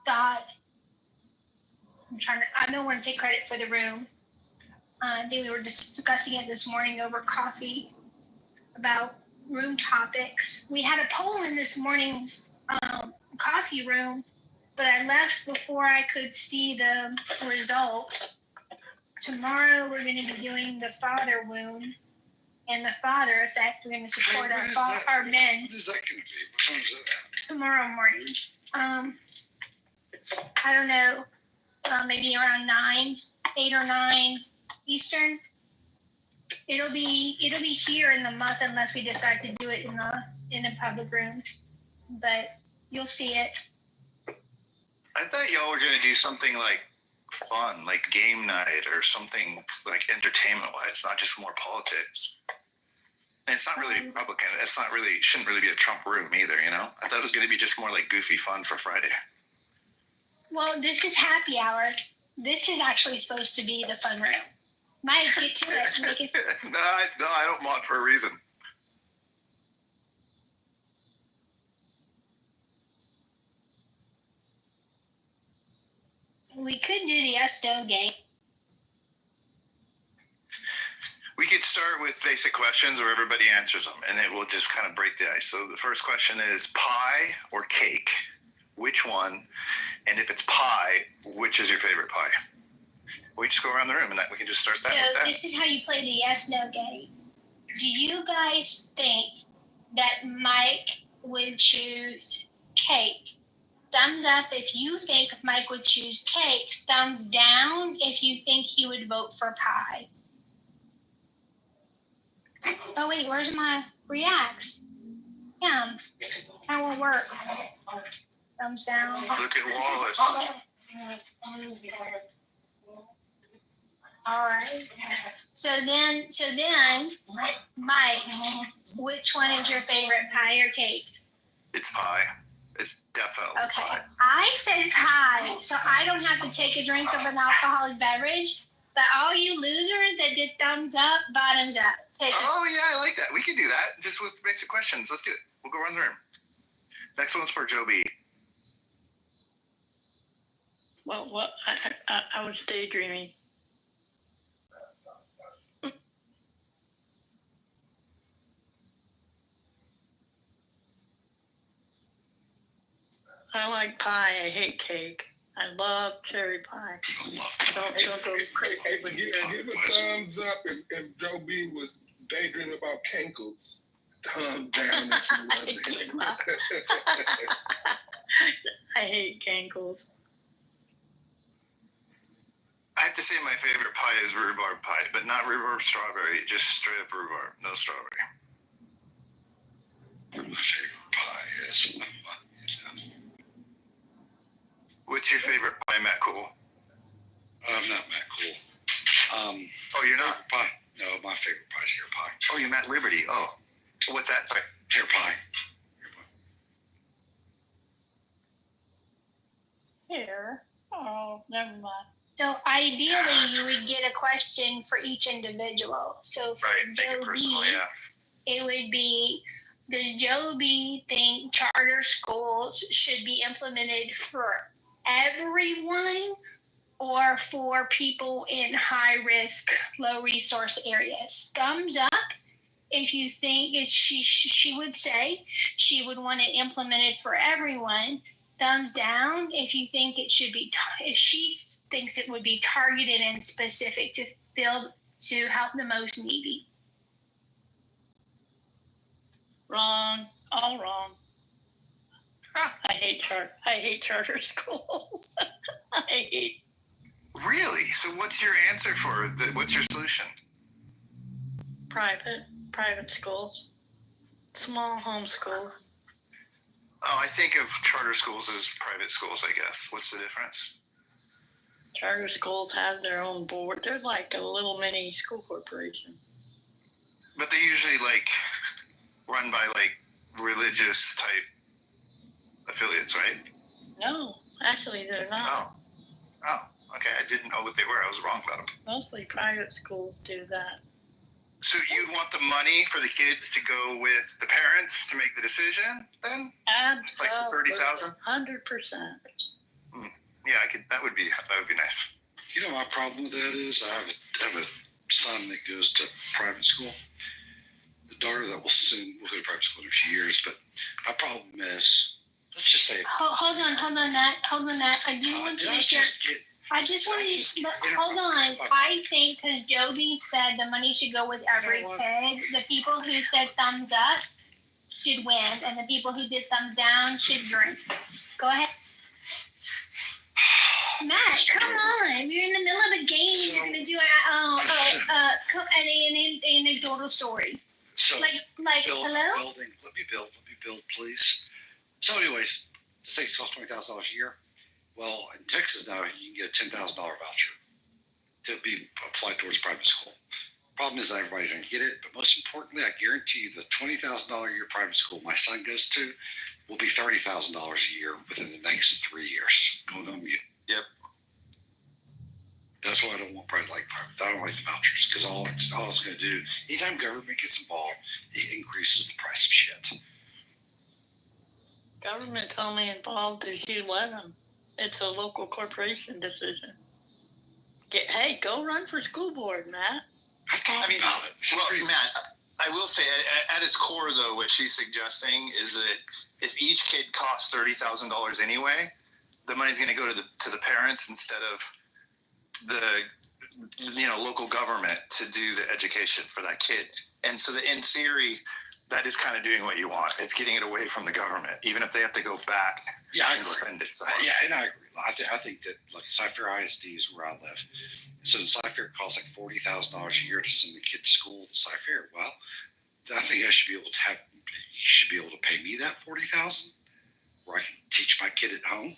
thought I don't want to take credit for the room. I think we were discussing it this morning over coffee about room topics. We had a poll in this morning's coffee room, but I left before I could see the results. Tomorrow we're going to be doing the father wound and the father effect. We're going to support our men. What is that going to be? What time is that? Tomorrow morning. I don't know, maybe around 8 or 9. Eastern. It'll be here in the month unless we decide to do it in a public room. But you'll see it. I thought y'all were gonna do something like fun, like game night or something like entertainment wise, not just more politics. And it's not really Republican. Shouldn't really be a Trump room either, you know? I thought it was gonna be just more like goofy fun for Friday. Well, this is happy hour. This is actually supposed to be the fun room. Mike, get to it. Make it. No, I don't mod for a reason. We could do the yes/no game. We could start with basic questions where everybody answers them, and then we'll just kind of break the ice. So the first question is pie or cake? Which one? And if it's pie, which is your favorite pie? We just go around the room, and we can just start that with that. So this is how you play the yes/no game. Do you guys think that Mike would choose cake? Thumbs up if you think Mike would choose cake. Thumbs down if you think he would vote for pie. Oh wait, where's my reacts? Yeah, that won't work. Thumbs down. Look at Wallace. All right. So then, Mike, which one is your favorite, pie or cake? It's pie. It's definitely Okay. pie. I said pie, so I don't have to take a drink of an alcoholic beverage. But all you losers that did thumbs up, bottoms up. Take it. Oh yeah, I like that. We can do that just with basic questions. Let's do it. We'll go around the room. Next one's for Joe B. Well, what I was daydreaming. I like pie. I hate cake. I love cherry pie. Don't go crazy. Hey, but give a thumbs up if Joe B was daydreaming about cankles. Thumbs down if you wasn't. I hate cankles. I have to say my favorite pie is rhubarb pie, but not rhubarb strawberry, just straight up rhubarb, no strawberry. My favorite pie is. What's your favorite pie, Matt Cool? I'm not Matt Cool. Oh, you're not? Pie. No, my favorite pie is hair pie. Oh, you're Matt Liberty. Oh, what's that? Sorry. Hair pie. Here. Oh, never mind. So ideally, you would get a question for each individual. So for Right, make it Joe personal, B, yeah. it would be, does Joe B think charter schools should be implemented for everyone or for people in high risk, low resource areas? Thumbs up if you think she would say she would want it implemented for everyone. Thumbs down if you think it should be, if she thinks it would be targeted and specific to help the most needy. Wrong. All wrong. I hate charter schools. Really? So what's your answer for what's your solution? Private schools. Small home schools. Oh, I think of charter schools as private schools, I guess. What's the difference? Charter schools have their own board. They're like a little mini school corporation. But they usually run by religious type affiliates, right? No, actually they're not. Oh, okay. I didn't know what they were. I was wrong about them. Mostly private schools do that. So you'd want the money for the kids to go with the parents to make the decision, then? Absolutely. Like 30,000? 100%. Yeah, that would be nice. You know, my problem with that is I have a son that goes to private school. The daughter that will go to private school in a few years. But my problem is, let's just say. Hold on, Matt. I do want you to share. I just want to, hold on. I think because Joby said the money should go with every kid, the people who said thumbs up should win, and the people who did thumbs down should drink. Go ahead. Matt, come on. You're in the middle of a game. So, you're going to do an anecdotal story. So, like hello? Let me build, please. So anyways, the state costs $20,000 a year. Well, in Texas now, you can get a $10,000 voucher to be applied towards private school. Problem is, not everybody's going to get it, but most importantly, I guarantee you the $20,000 a year private school my son goes to will be $30,000 a year within the next 3 years. Going on mute. Yep. That's why I don't want private. I don't like the vouchers, because all it's going to do, anytime government gets involved, it increases the price of shit. Government's only involved if you let them. It's a local corporation decision. Hey, go run for school board, Matt. I thought about it. Well, Matt, I will say, at its core, though, what she's suggesting is that if each kid costs $30,000 anyway, the money's going to go to the parents instead of the local government to do the education for that kid. And so in theory, that is kind of doing what you want. It's getting it away from the government, even if they have to go back and spend it. Yeah, and I agree. I think that, like, Cy-Fair ISD is where I live. So Cy-Fair costs like $40,000 a year to send the kid to school to Cy-Fair. Well, I think I should be able to you should be able to pay me that $40,000, where I can teach my kid at home,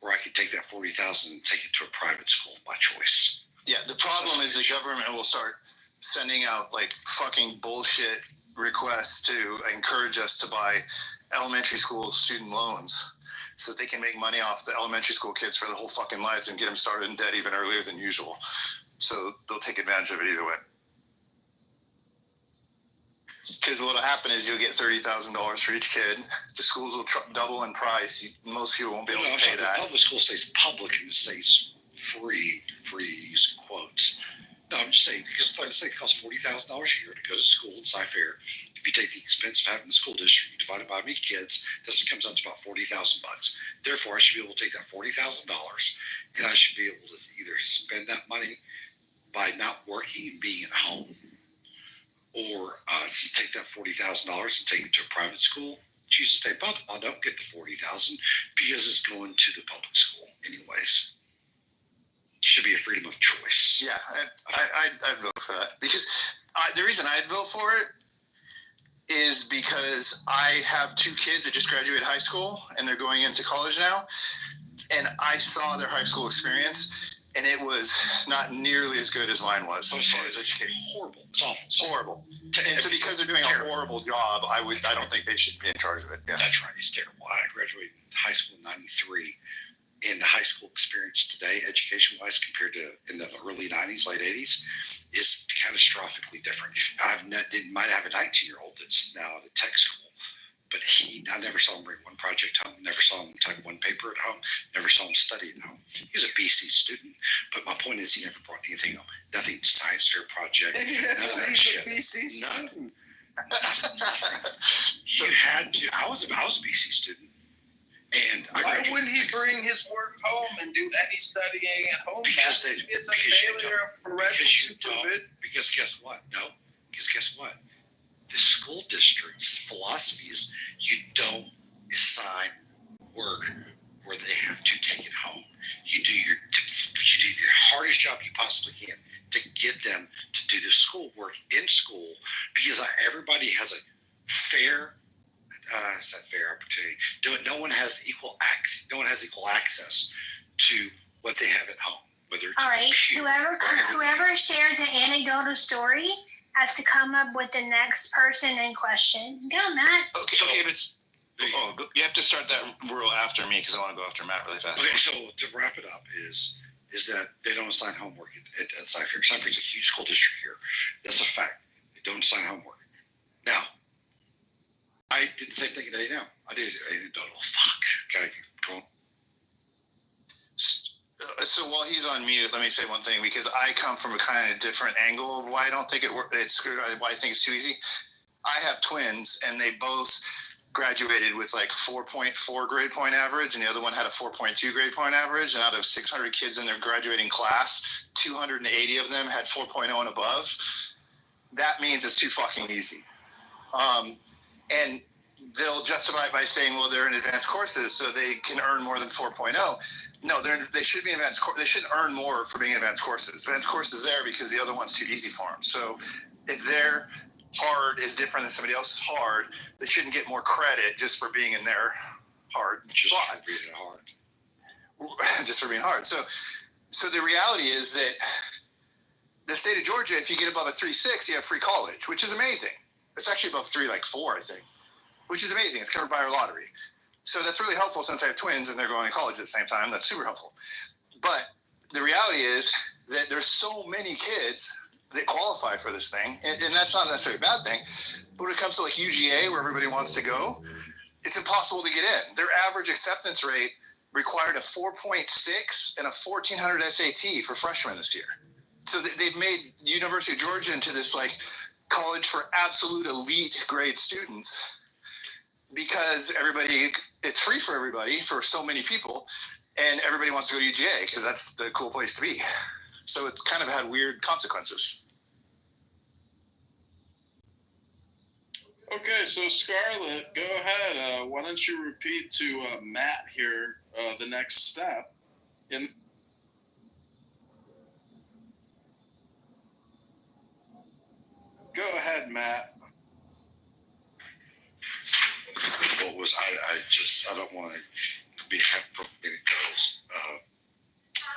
or I can take that $40,000 and take it to a private school by choice. Yeah, the problem is the government will start sending out like fucking bullshit requests to encourage us to buy elementary school student loans so that they can make money off the elementary school kids for the whole fucking lives and get them started in debt even earlier than usual. So they'll take advantage of it either way. Because what'll happen is you'll get $30,000 for each kid. The schools will double in price. Most people won't be able to pay that. The public school stays public and it stays free using quotes. No, I'm just saying, because like I say, it costs $40,000 a year to go to school in Cy-Fair. If you take the expense of having the school district, you divide it by how many kids, this comes out to about $40,000. Therefore, I should be able to take that $40,000 and I should be able to either spend that money by not working and being at home, or take that $40,000 and take it to a private school. Choose to stay public. I don't get the $40,000 because it's going to the public school anyways. Should be a freedom of choice. Yeah, I'd vote for that, because the reason I'd vote for it is because I have two kids that just graduated high school and they're going into college now, and I saw their high school experience, and it was not nearly as good as mine was as far as education. Horrible. It's awful. It's horrible. And so because they're doing a horrible job, I don't think they should be in charge of it. Yeah. That's right. It's terrible. I graduated high school in '93. And the high school experience today, education-wise, compared to in the early 90s, late 80s, is catastrophically different. I might have a 19-year-old that's now at a tech school, but I never saw him bring one project home, never saw him type one paper at home, never saw him study at home. He was a BC student, but my point is he never brought anything home. Nothing science fair project. Maybe that's why he's a BC student. You had to. I was a BC student. And why wouldn't he bring his work home and do any studying at home? It's a failure of parental supervision. Because guess what? No. Because guess what? The school district's philosophy is you don't assign work where they have to take it home. You do the hardest job you possibly can to get them to do the schoolwork in school, because everybody has a fair. It's a fair opportunity. No one has equal access to what they have at home. Whether it's all right, whoever shares an anecdotal story has to come up with the next person in question. Go, Matt. Okay, but you have to start that rule after me because I want to go after Matt really fast. Okay, so to wrap it up is that they don't assign homework at Cy-Fair. Cy-Fair's a huge school district here. That's a fact. They don't assign homework. Now, I did the same thing today now. I didn't know. Fuck. Okay, go on. So while he's on mute, let me say one thing, because I come from a kind of different angle of why I don't think why I think it's too easy. I have twins, and they both graduated with like 4.4 grade point average, and the other one had a 4.2 grade point average. And out of 600 kids in their graduating class, 280 of them had 4.0 and above. That means it's too fucking easy. And they'll justify it by saying, well, they're in advanced courses, so they can earn more than 4.0. No, they should be in advanced courses. They shouldn't earn more for being in advanced courses. Advanced courses there because the other one's too easy for them. So if their hard is different than somebody else's hard, they shouldn't get more credit just for being in their hard slot. Just being hard. Just for being hard. So the reality is that the state of Georgia, if you get above a 3.6, you have free college, which is amazing. It's actually above 3.4, I think, which is amazing. It's covered by our lottery. So that's really helpful since I have twins and they're going to college at the same time. That's super helpful. But the reality is that there's so many kids that qualify for this thing, and that's not necessarily a bad thing. But when it comes to like UGA, where everybody wants to go, it's impossible to get in. Their average acceptance rate required a 4.6 and a 1400 SAT for freshmen this year. So they've made University of Georgia into this like college for absolute elite grade students because it's free for everybody, for so many people, and everybody wants to go to UGA because that's the cool place to be. So it's kind of had weird consequences. Okay, so Scarlett, go ahead. Why don't you repeat to Matt here the next step? Go ahead, Matt. What was I don't want to be any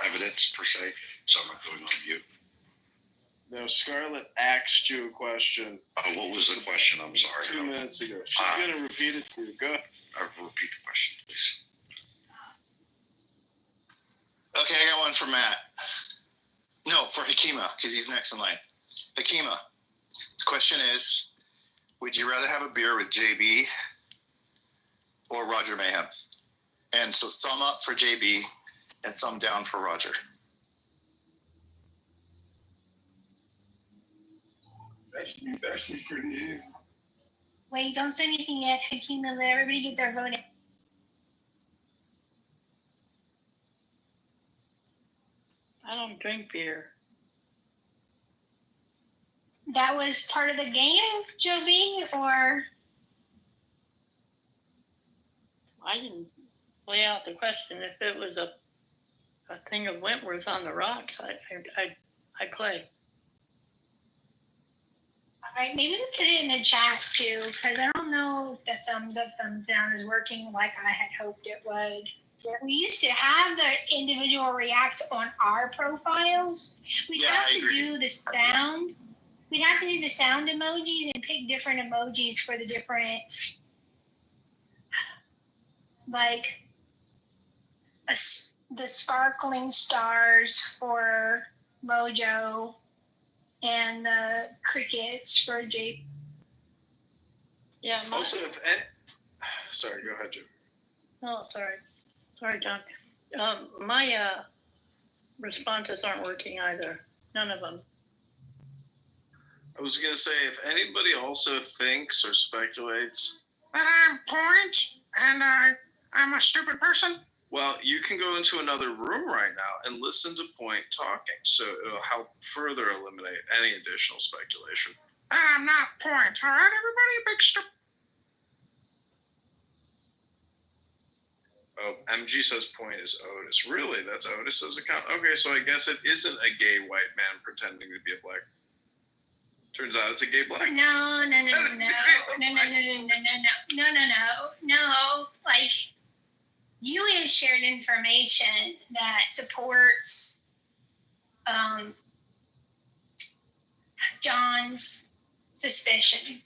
evidence per se, so I'm not going on mute. No, Scarlett asked you a question. Oh, what was the question? I'm sorry. 2 minutes ago. She's going to repeat it to you. Go ahead. Repeat the question, please. Okay, I got one for Matt. No, for Hakima, because he's next in line. Hakima, the question is, would you rather have a beer with JB or Roger Mayhem? And so thumb up for JB and thumb down for Roger. That's pretty easy. Wait, don't say anything yet, Hakima. Let everybody get their vote in. I don't drink beer. That was part of the game, Joby, or? I didn't lay out the question. If it was a thing of Wentworth on the rocks, I'd play. All right, maybe we put it in the chat too, because I don't know if the thumbs up, thumbs down is working like I had hoped it would. We used to have the individual reacts on our profiles. We'd have to do the sound. We'd have to do the sound emojis and pick different emojis for the different, like the sparkling stars for Mojo and the crickets for Jake. Yeah. Also, sorry, go ahead, Jim. Oh, sorry, John. My responses aren't working either. None of them. I was going to say, if anybody also thinks or speculates that I'm Point and I'm a stupid person, well, you can go into another room right now and listen to Point talking, so it'll help further eliminate any additional speculation. and I'm not Point. All right, everybody, big stupid. Oh, MG says Point is Otis. Really? That's Otis's account? Okay, so I guess it isn't a gay white man pretending to be a black. Turns out it's a gay black. No. Like, you have shared information that supports John's suspicion.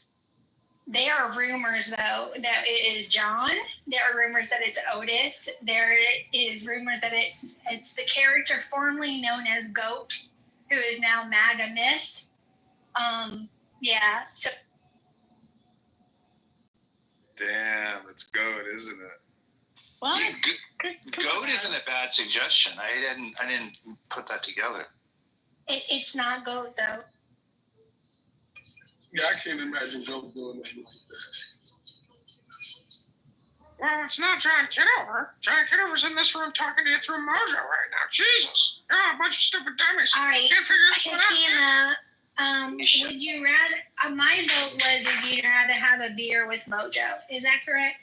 There are rumors, though, that it is John. There are rumors that it's Otis. There is rumors that it's the character formerly known as Goat, who is now MAGA Miss. Yeah. So. Damn, it's Goat, isn't it? Well, Goat isn't a bad suggestion. I didn't put that together. It's not Goat, though. Yeah, I can't imagine Goat doing that. Well, it's not John Kitover. John Kitover's in this room talking to you through Mojo right now. Jesus. You're a bunch of stupid dummies. All right. Can't figure this one out. Would you rather? My vote was if you'd rather have a beer with Mojo. Is that correct?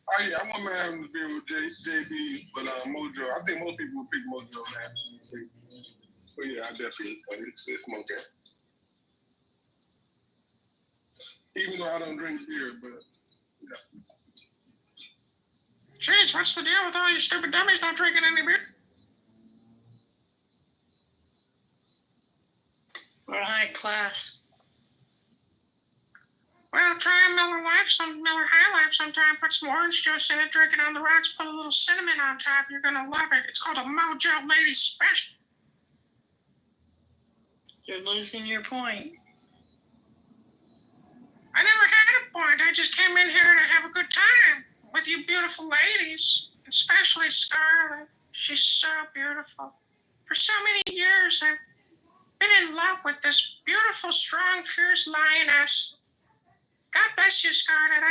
Oh yeah, I want to have a beer with JB, but Mojo. I think most people would pick Mojo, man. But yeah, I definitely it's Mojo. Even though I don't drink beer, but yeah. Jeez, what's the deal with all you stupid dummies not drinking any beer? We're high class. Well, try a Miller High Life sometime. Put some orange juice in it, drink it on the rocks, put a little cinnamon on top. You're gonna love it. It's called a Mojo Lady Special. You're losing your point. I never had a point. I just came in here to have a good time with you beautiful ladies, especially Scarlett. She's so beautiful. For so many years, I've been in love with this beautiful, strong, fierce lioness. God bless you, Scarlett.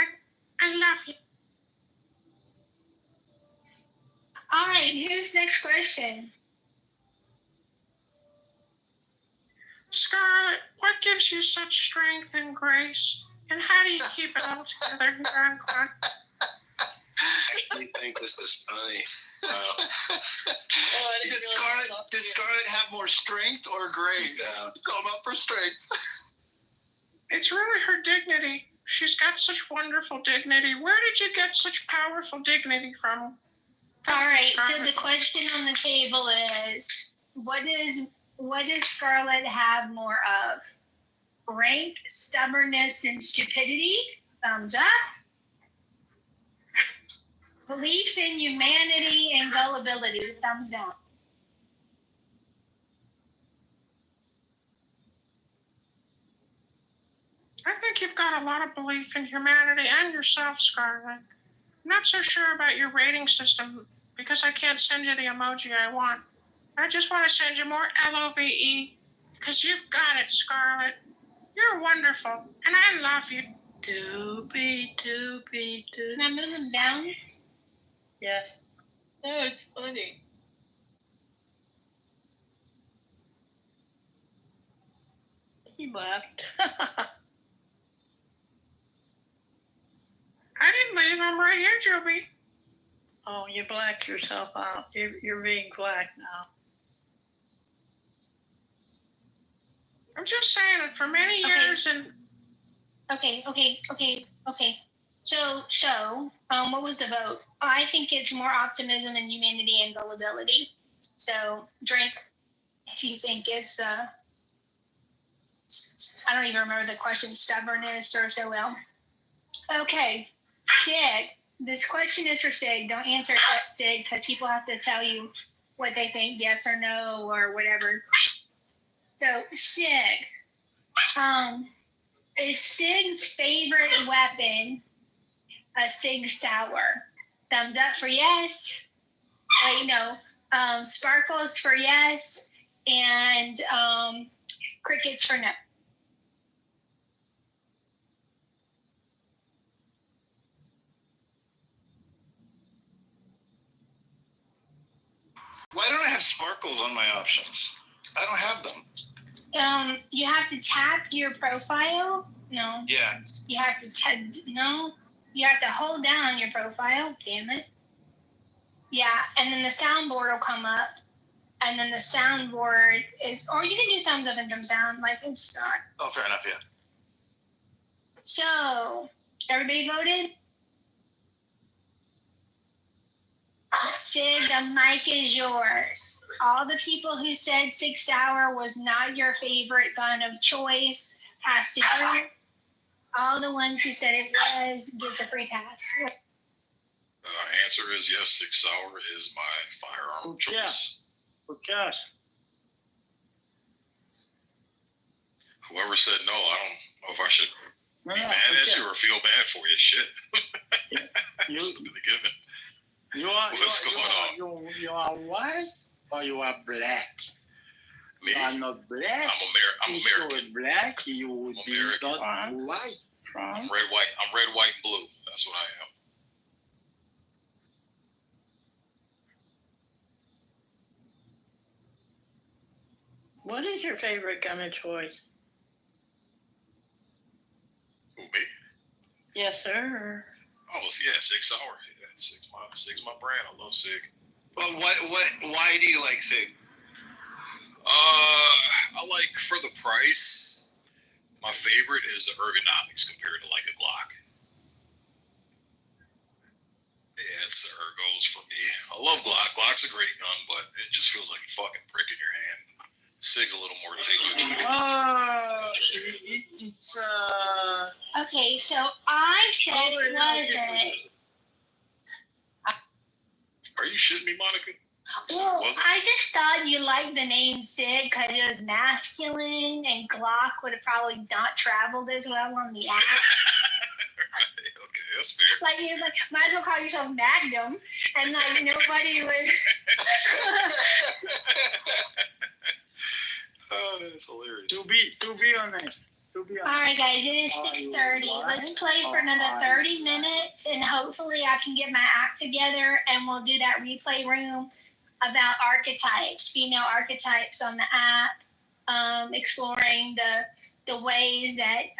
I love you. All right, who's next question? Scarlett, what gives you such strength and grace? And how do you keep it all together here on Quad? I think this is funny. Did Scarlett have more strength or grace? Yeah. It's all about for strength. It's really her dignity. She's got such wonderful dignity. Where did you get such powerful dignity from? All right, so Scarlett. the question on the table is, what does Scarlett have more of? Rank, stubbornness, and stupidity? Thumbs up. Belief in humanity and gullibility? Thumbs down. I think you've got a lot of belief in humanity and yourself, Scarlett. I'm not so sure about your rating system because I can't send you the emoji I want. I just want to send you more LOVE because you've got it, Scarlett. You're wonderful, and I love you. Doopy. Can I move them down? Yes. No, it's funny. He left. I didn't leave. I'm right here, Joby. Oh, you blacked yourself out. You're being black now. I'm just saying it for many years and Okay. So, what was the vote? I think it's more optimism and humanity and gullibility. So, drink if you think it's, I don't even remember the question, stubbornness or so well. Okay, Sig. This question is for Sig. Don't answer it, Sig, because people have to tell you what they think, yes or no or whatever. So, Sig. Is Sig's favorite weapon a Sig Sauer? Thumbs up for yes. Sparkles for yes, and crickets for no. Why don't I have sparkles on my options? I don't have them. You have to tap your profile. No. Yeah. You have to no. You have to hold down on your profile. Damn it. Yeah, and then the soundboard will come up, and then the soundboard is, or you can do thumbs up and thumbs down. Like it's not. Oh, fair enough. Yeah. So everybody voted. Sid, the mic is yours. All the people who said Sig Sauer was not your favorite gun of choice has to do. All the ones who said it was gets a free pass. Answer is yes, Sig Sauer is my firearm choice. Okay. Whoever said no, I don't know if I should be mad at you or feel bad for you. Shit. You are white or you are black? Me? You are not black. I'm if American. you were black, you would be not white. I'm red, white, and blue. That's what I am. What is Who's your favorite gun of choice? Who, me? Yes, sir. Oh, yeah, Sig Sauer. Yeah, Sig's my brand. I love Sig. But why do you like Sig? I like, for the price, my favorite is the ergonomics compared to like a Glock. Yeah, it's the ergos for me. I love Glock. Glock's a great gun, but it just feels like a fucking brick in your hand. Sig's a little more tailored to it. It's Okay, so I said it wasn't. Are you shitting me, Monica? Well, I just thought you liked the name Sig because it was masculine, and Glock would have probably not traveled as well on the app. Right, okay, that's fair. Like, you might as well call yourself Magnum, and like nobody would. Oh, that is hilarious. to be honest. All right, guys, it is 6:30. Let's play for another 30 minutes, and hopefully I can get my act together, and we'll do that replay room about archetypes, female archetypes on the app, exploring the ways that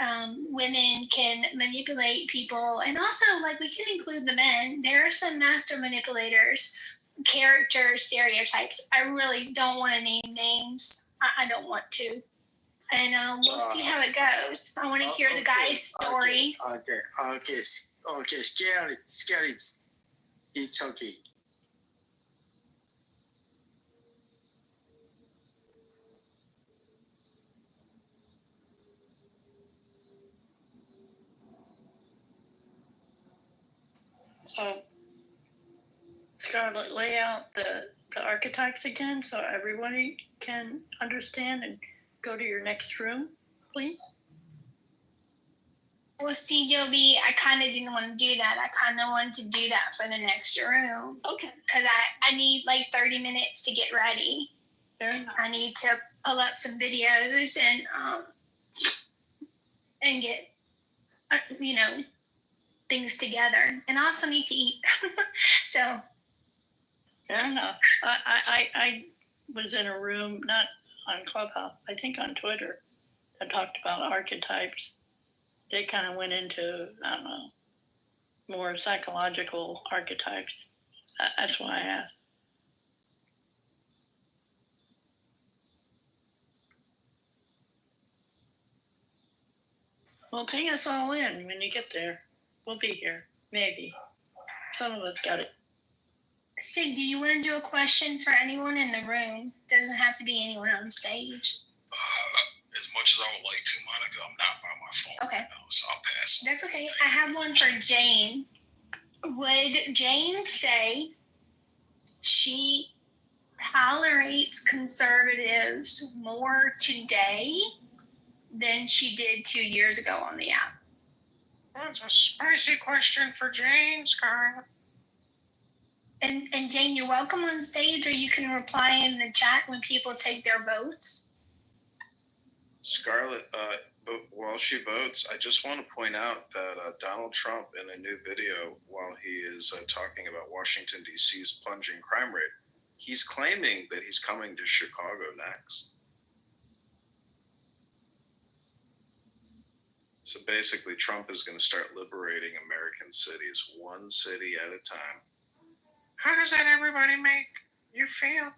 women can manipulate people. And also, like, we can include the men. There are some master manipulators, character stereotypes. I really don't want to name names. I don't want to. And we'll see how it goes. I want to hear the guys' stories. Okay. Scary. It's okay. So, Scarlett, lay out the archetypes again so everybody can understand and go to your next room, please. Well, see, Joby, I kind of didn't want to do that. I kind of wanted to do that for the next room. Okay. Because I need like 30 minutes to get ready. Fair enough. I need to pull up some videos and get, things together. And I also need to eat. So. Fair enough. I was in a room, not on Clubhouse, I think on Twitter, that talked about archetypes. They kind of went into, I don't know, more psychological archetypes. That's why I asked. Well, ping us all in when you get there. We'll be here. Maybe. Some of us got it. Sig, do you want to do a question for anyone in the room? Doesn't have to be anyone on stage. As much as I would like to, Monica, I'm not by my phone Okay. right now, so I'll pass. That's okay. I have one for Jane. Would Jane say she tolerates conservatives more today than she did 2 years ago on the app? That's a spicy question for Jane, Scarlett. And Jane, you're welcome on stage, or you can reply in the chat when people take their votes. Scarlett, while she votes, I just want to point out that Donald Trump, in a new video, while he is talking about Washington, D.C.'s plunging crime rate, he's claiming that he's coming to Chicago next. So basically, Trump is going to start liberating American cities, one city at a time. How does that everybody make you feel?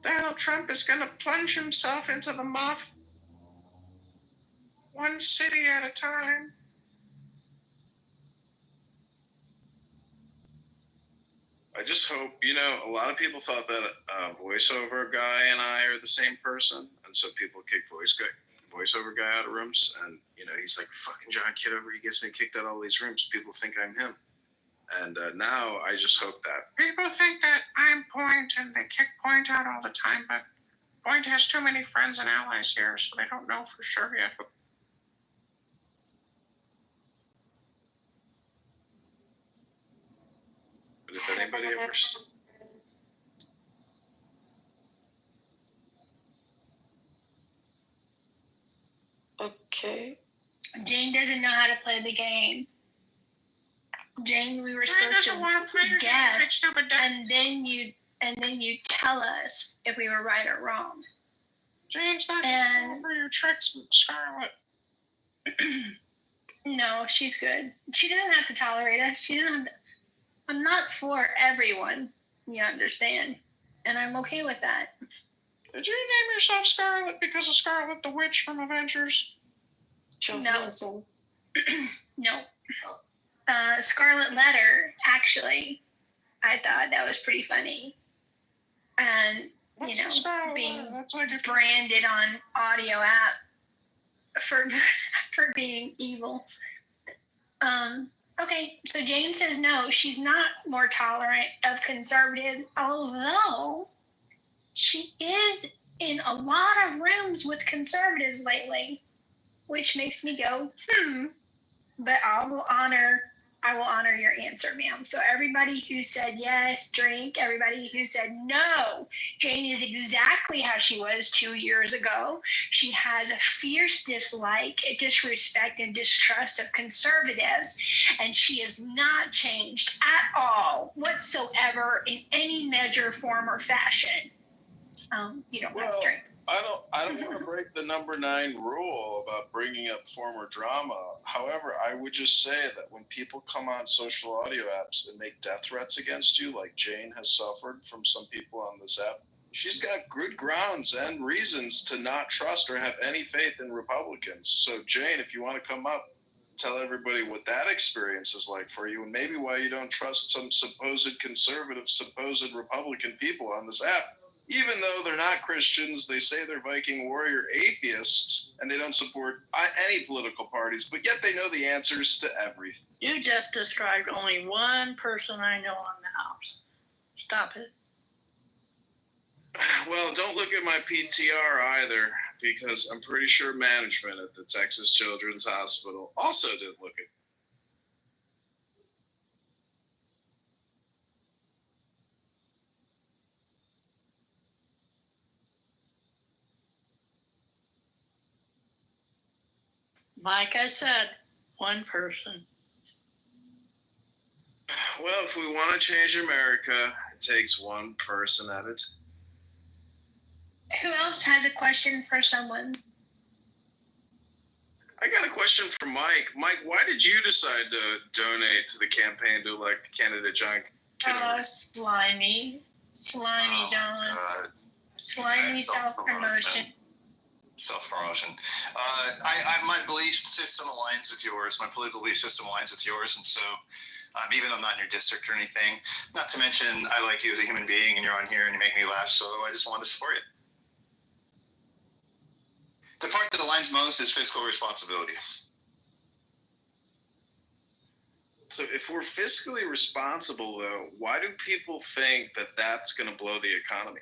Donald Trump is going to plunge himself into the muff, one city at a time. I just hope, a lot of people thought that voiceover guy and I are the same person. And so people kick voiceover guy out of rooms. And, he's like, fucking John Kitover, he gets me kicked out of all these rooms. People think I'm him. And now I just hope that. People think that I'm Point and they kick Point out all the time, but Point has too many friends and allies here, so they don't know for sure yet. But if anybody ever... Okay. Jane doesn't know how to play the game. Jane, we were supposed to guess, and then you and then you tell us if we were right or wrong. Jane's not And for your tricks, Scarlett. no, she's good. She doesn't have to tolerate us. She doesn't have to. I'm not for everyone, you understand, and I'm okay with that. Did you name yourself Scarlet because of Scarlet the Witch from Avengers? No. No. Scarlet Letter, actually, I thought that was pretty funny. And, being branded on audio app for being evil. Okay, so Jane says no, she's not more tolerant of conservatives, although she is in a lot of rooms with conservatives lately, which makes me go, but I will honor your answer, ma'am. So everybody who said yes, drink, everybody who said no, Jane is exactly how she was 2 years ago. She has a fierce dislike, disrespect, and distrust of conservatives, and she has not changed at all whatsoever in any measure, form, or fashion. You don't have to drink. I don't want to break the number 9 rule about bringing up former drama. However, I would just say that when people come on social audio apps and make death threats against you, like Jane has suffered from some people on this app, she's got good grounds and reasons to not trust or have any faith in Republicans. So, Jane, if you want to come up, tell everybody what that experience is like for you and maybe why you don't trust some supposed conservative, supposed Republican people on this app. Even though they're not Christians, they say they're Viking warrior atheists, and they don't support any political parties, but yet they know the answers to everything. You just described only one person I know on the house. Stop it. Well, don't look at my PTR either, because I'm pretty sure management at the Texas Children's Hospital also didn't look at it. Like I said, one person. Well, if we want to change America, it takes one person at a time. Who else has a question for someone? I got a question for Mike. Mike, why did you decide to donate to the campaign to elect candidate John Kitover? Slimy John. Slimy self-promotion. Self-promotion. My belief system aligns with yours. My political belief system aligns with yours, and so even though I'm not in your district or anything, not to mention I like you as a human being, and you're on here and you make me laugh, so I just wanted to support you. The part that aligns most is fiscal responsibility. So if we're fiscally responsible, though, why do people think that that's going to blow the economy?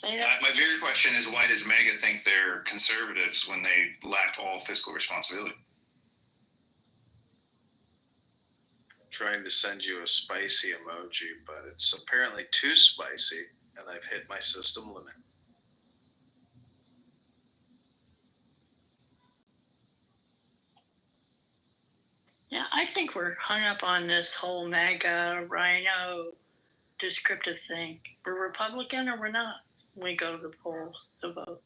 My bigger question is, why does MAGA think they're conservatives when they lack all fiscal responsibility? Trying to send you a spicy emoji, but it's apparently too spicy, and I've hit my system limit. Yeah, I think we're hung up on this whole MAGA, rhino, descriptive thing. We're Republican or we're not when we go to the polls to vote.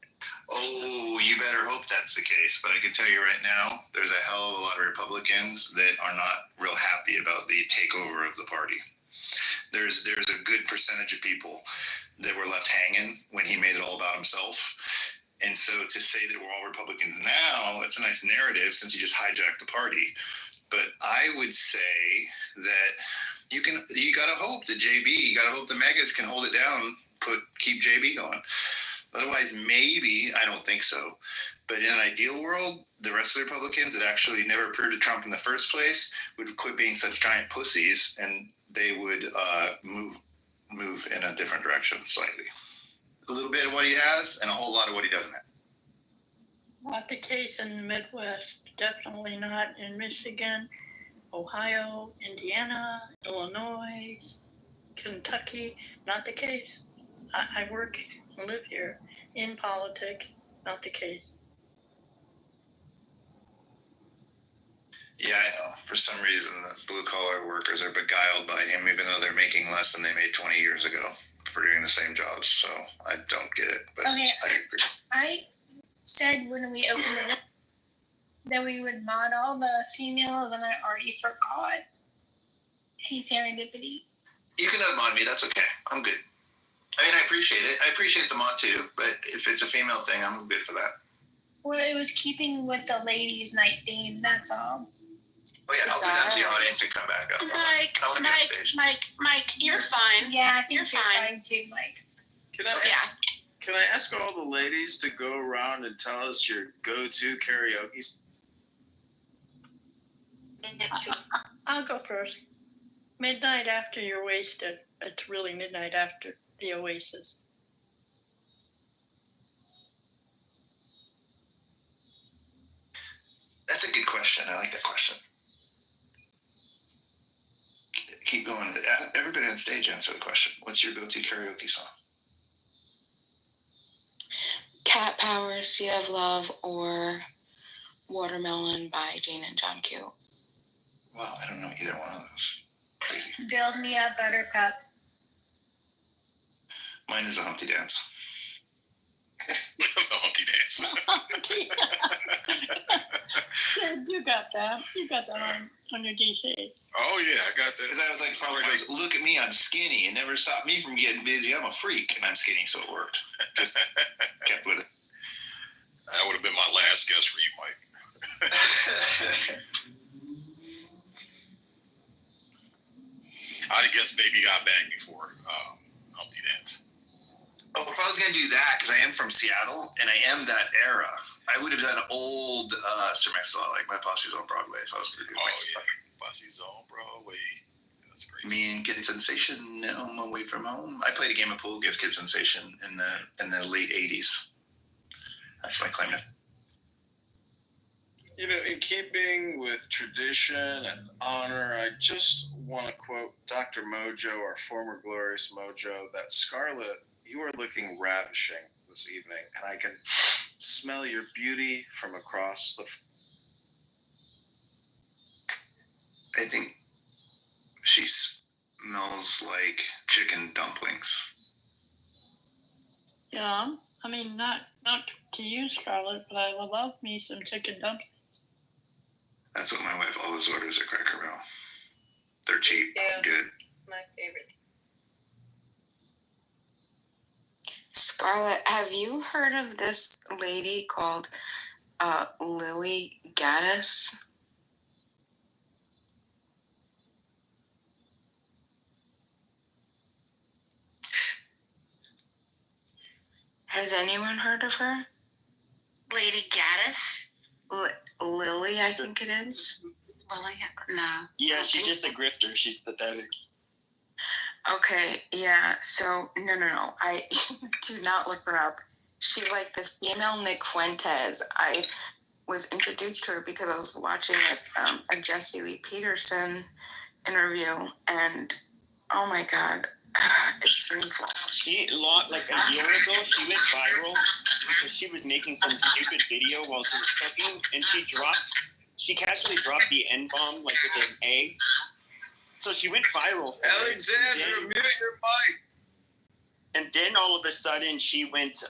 Oh, you better hope that's the case. But I can tell you right now, there's a hell of a lot of Republicans that are not real happy about the takeover of the party. There's a good percentage of people that were left hanging when he made it all about himself. And so to say that we're all Republicans now, it's a nice narrative since you just hijacked the party. But I would say that you got to hope that you got to hope the MAGAs can hold it down, keep JB going. Otherwise, maybe, I don't think so. But in an ideal world, the rest of the Republicans that actually never approved of Trump in the first place would quit being such giant pussies, and they would move in a different direction slightly. A little bit of what he has and a whole lot of what he doesn't have. Not the case in the Midwest. Definitely not in Michigan, Ohio, Indiana, Illinois, Kentucky. Not the case. I work and live here. In politics, not the case. Yeah, I know. For some reason, the blue-collar workers are beguiled by him, even though they're making less than they made 20 years ago for doing the same jobs. So I don't get it, but Okay, I agree. I said when we opened it that we would mod all the females, and I already forgot. Hey, serendipity. You can unmod me. That's okay. I'm good. I mean, I appreciate it. I appreciate the mod too, but if it's a female thing, I'm good for that. Well, it was keeping with the ladies' night theme, that's all. Oh yeah, I'll go down to the audience and come back up. Mike, you're fine. Yeah, I think You're fine too, Mike. Can I ask all the ladies to go around and tell us your go-to karaoke? I'll go first. Midnight After You're Wasted. It's really midnight after the Oasis. That's a good question. I like that question. Keep going. Everybody on stage answer the question. What's your go-to karaoke song? Cat Power, Sea of Love, or Watermelon by Jane and John Q. Wow, I don't know either one of those. Crazy. Build Me Up, Buttercup. Mine is a Humpty Dance. The Humpty Dance. You got that. You got that on your DC. Oh yeah, I got that. Because I was like, probably goes, look at me, I'm skinny. It never stopped me from getting busy. I'm a freak, and I'm skinny, so it worked. Just kept with it. That would have been my last guess for you, Mike. I'd have guessed Baby Got Back before Humpty Dance. Oh, if I was going to do that, because I am from Seattle, and I am that era, I would have done old Sir Mix-a-Lot, like My Posse's on Broadway, if I was going to do yeah. Posse's on Broadway. That's great. Me and Kid Sensation, I'm away from home. I played a game of pool against Kid Sensation in the late 80s. That's my claim to. You know, in keeping with tradition and honor, I just want to quote Dr. Mojo, our former glorious Mojo, that Scarlett, you are looking ravishing this evening, and I can smell your beauty from across the. I think she smells like chicken dumplings. Yeah, I mean, not to you, Scarlett, but I love me some chicken dumplings. That's what my wife always orders at Cracker Barrel. They're cheap, good. My favorite. Scarlett, have you heard of this lady called Lily Gaddis? Has anyone heard of her? Lady Gaddis? Lily, I think it is. Lily? No. Yeah, she's just a grifter. She's pathetic. Okay, yeah, so, no, I do not look her up. She's like the female Nick Fuentes. I was introduced to her because I was watching a Jesse Lee Peterson interview, and oh my God, it's painful. She, like a year ago, she went viral because she was making some stupid video while she was cooking, and she casually dropped the N-bomb, like with an A. So she went viral. Alexandra, mute your mic. And then all of a sudden she went,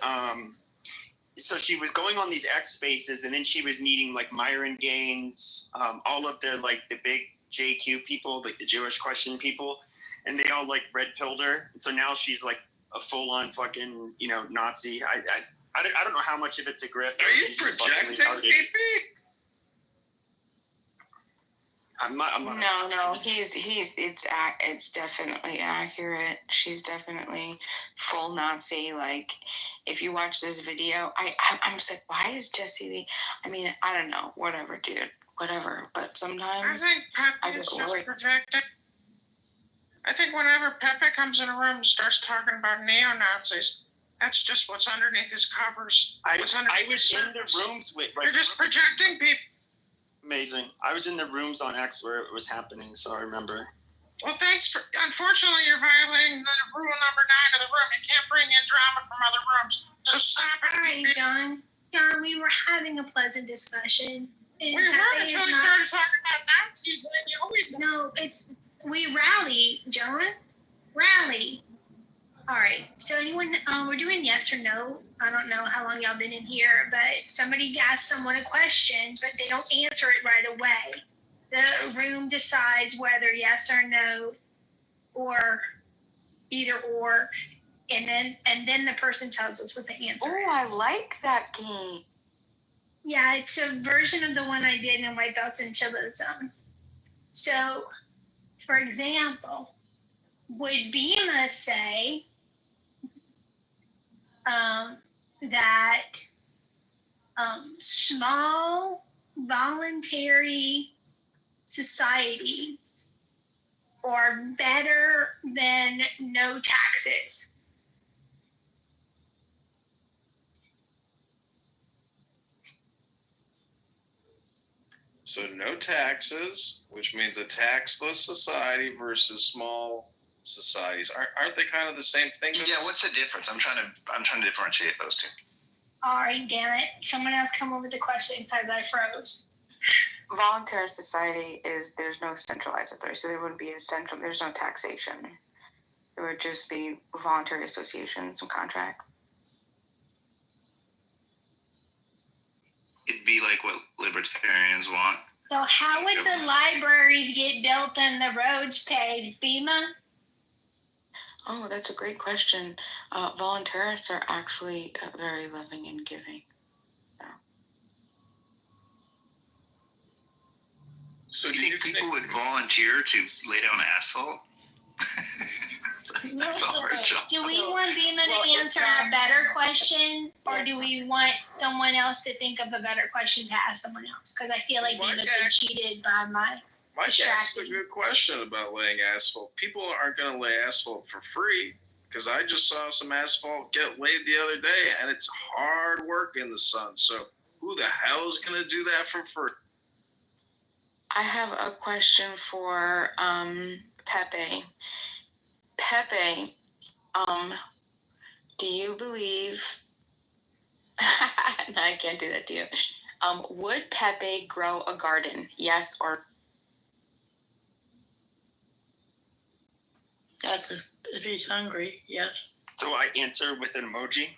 so she was going on these X Spaces, and then she was meeting like Myron Gaines, all of the like the big JQ people, like the Jewish Question people, and they all like red pilled her. And so now she's like a full on fucking, Nazi. I don't know how much of it's a grift. Are you projecting, PP? I'm not. No. It's definitely accurate. She's definitely full Nazi. Like, if you watch this video, I'm just like, why is Jesse Lee? I mean, I don't know. Whatever, dude. Whatever. But sometimes I think Pepe is just projecting. I think whenever Pepe comes in a room and starts talking about neo-Nazis, that's just what's underneath his covers. I was in the rooms with. You're just projecting people. Amazing. I was in the rooms on X where it was happening, so I remember. Well, thanks for. Unfortunately, you're violating the rule number 9 of the room. You can't bring in drama from other rooms. So stop it. All right, John. John, we were having a pleasant discussion. And We weren't Pepe until is we not- started talking about Nazis, and you always No, it's we rally, John. Rally. All right. So anyone, we're doing yes or no. I don't know how long y'all been in here, but somebody asked someone a question, but they don't answer it right away. The room decides whether yes or no, or either or, and then the person tells us what the answer is. Oh, I like that game. Yeah, it's a version of the one I did in White Belts and Chillism. So, for example, would Bima say that small voluntary societies are better than no taxes? So no taxes, which means a taxless society versus small societies. Aren't they kind of the same thing? Yeah, what's the difference? I'm trying to differentiate those two. All right, damn it. Someone else come up with the question because I froze. Voluntary society is there's no centralized authority, so there wouldn't be there's no taxation. It would just be voluntary association, some contract. It'd be like what libertarians want. So how would the libraries get built and the roads paved, Bima? Oh, that's a great question. Voluntarists are actually very loving and giving. So do you think people would volunteer to lay down asphalt? That's a hard job. Do we want Bima to answer a better question, or do we want someone else to think of a better question to ask someone else? Because I feel like Bima's been cheated by my Mike asked a good question about laying asphalt. People aren't going to lay asphalt for free, because I just saw some asphalt get laid the other day, and it's hard work in the sun. So who the hell is going to do that for free? I have a question for Pepe. Pepe, do you believe? No, I can't do that to you. Would Pepe grow a garden? Yes or? That's if he's hungry. Yes. So I answer with an emoji.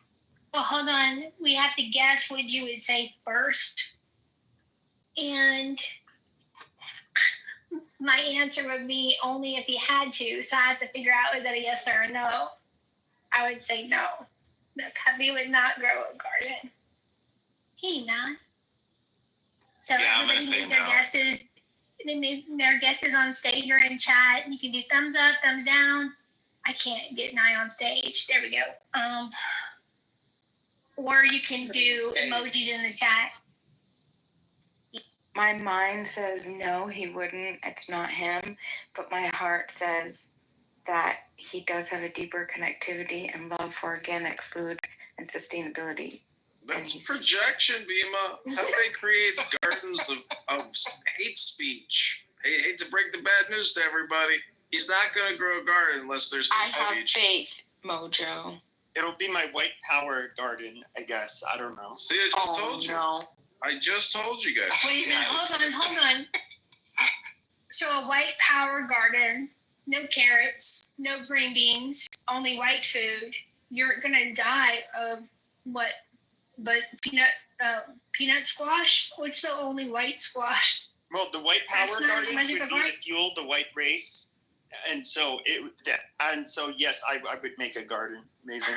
Well, hold on. We have to guess what you would say first, and my answer would be only if he had to. So I have to figure out, is that a yes or a no? I would say no. That Pepe would not grow a garden. He not. So yeah, everybody leave their guesses. Their guesses on stage or in chat. You can do thumbs up, thumbs down. I can't get Nye on stage. There we go. Or you can do emojis in the chat. My mind says no, he wouldn't. It's not him. But my heart says that he does have a deeper connectivity and love for organic food and sustainability. That's projection, Bima. Pepe creates gardens of hate speech. Hate to break the bad news to everybody. He's not going to grow a garden unless there's hate I have speech. faith, Mojo. It'll be my white power garden, I guess. I don't know. See, I just told you. No. I just told you guys. Wait a minute, hold on. So a white power garden, no carrots, no green beans, only white food. You're gonna die of what? But peanut squash? What's the only white squash? Well, the white power That's not garden much would of a be garden. to fuel the white race, and so yes, I would make a garden. Amazing.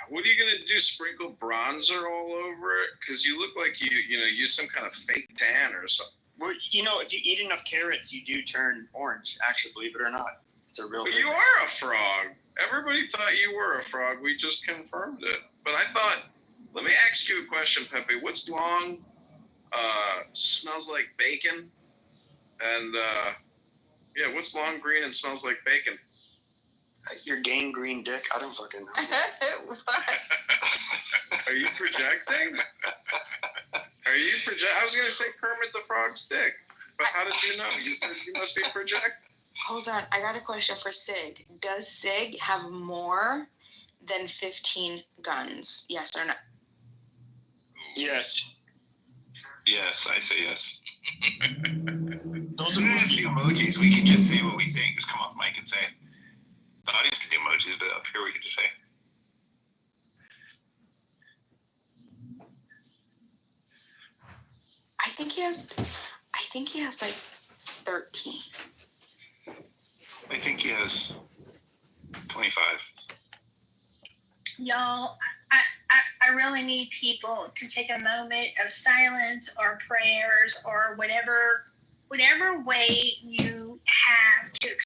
What are you gonna do? Sprinkle bronzer all over it? Because you look like you use some kind of fake tan or something. Well, if you eat enough carrots, you do turn orange. Actually, believe it or not, it's a real But thing. you are a frog. Everybody thought you were a frog. We just confirmed it. But I thought, let me ask you a question, Pepe. What's long, smells like bacon, and what's long, green, and smells like bacon? You're gangrene, dick. I don't fucking know. Are you projecting? I was going to say Kermit the Frog's dick. But how did you know? You must be projecting. Hold on. I got a question for Sig. Does Sig have more than 15 guns? Yes or no? Yes. Yes, I say yes. Those are the emojis. We can just say what we think. Just come off mic and say it. The audience can do emojis, but up here we can just say. I think he has like 13. I think he has 25. Y'all, I really need people to take a moment of silence or prayers or whatever way you have to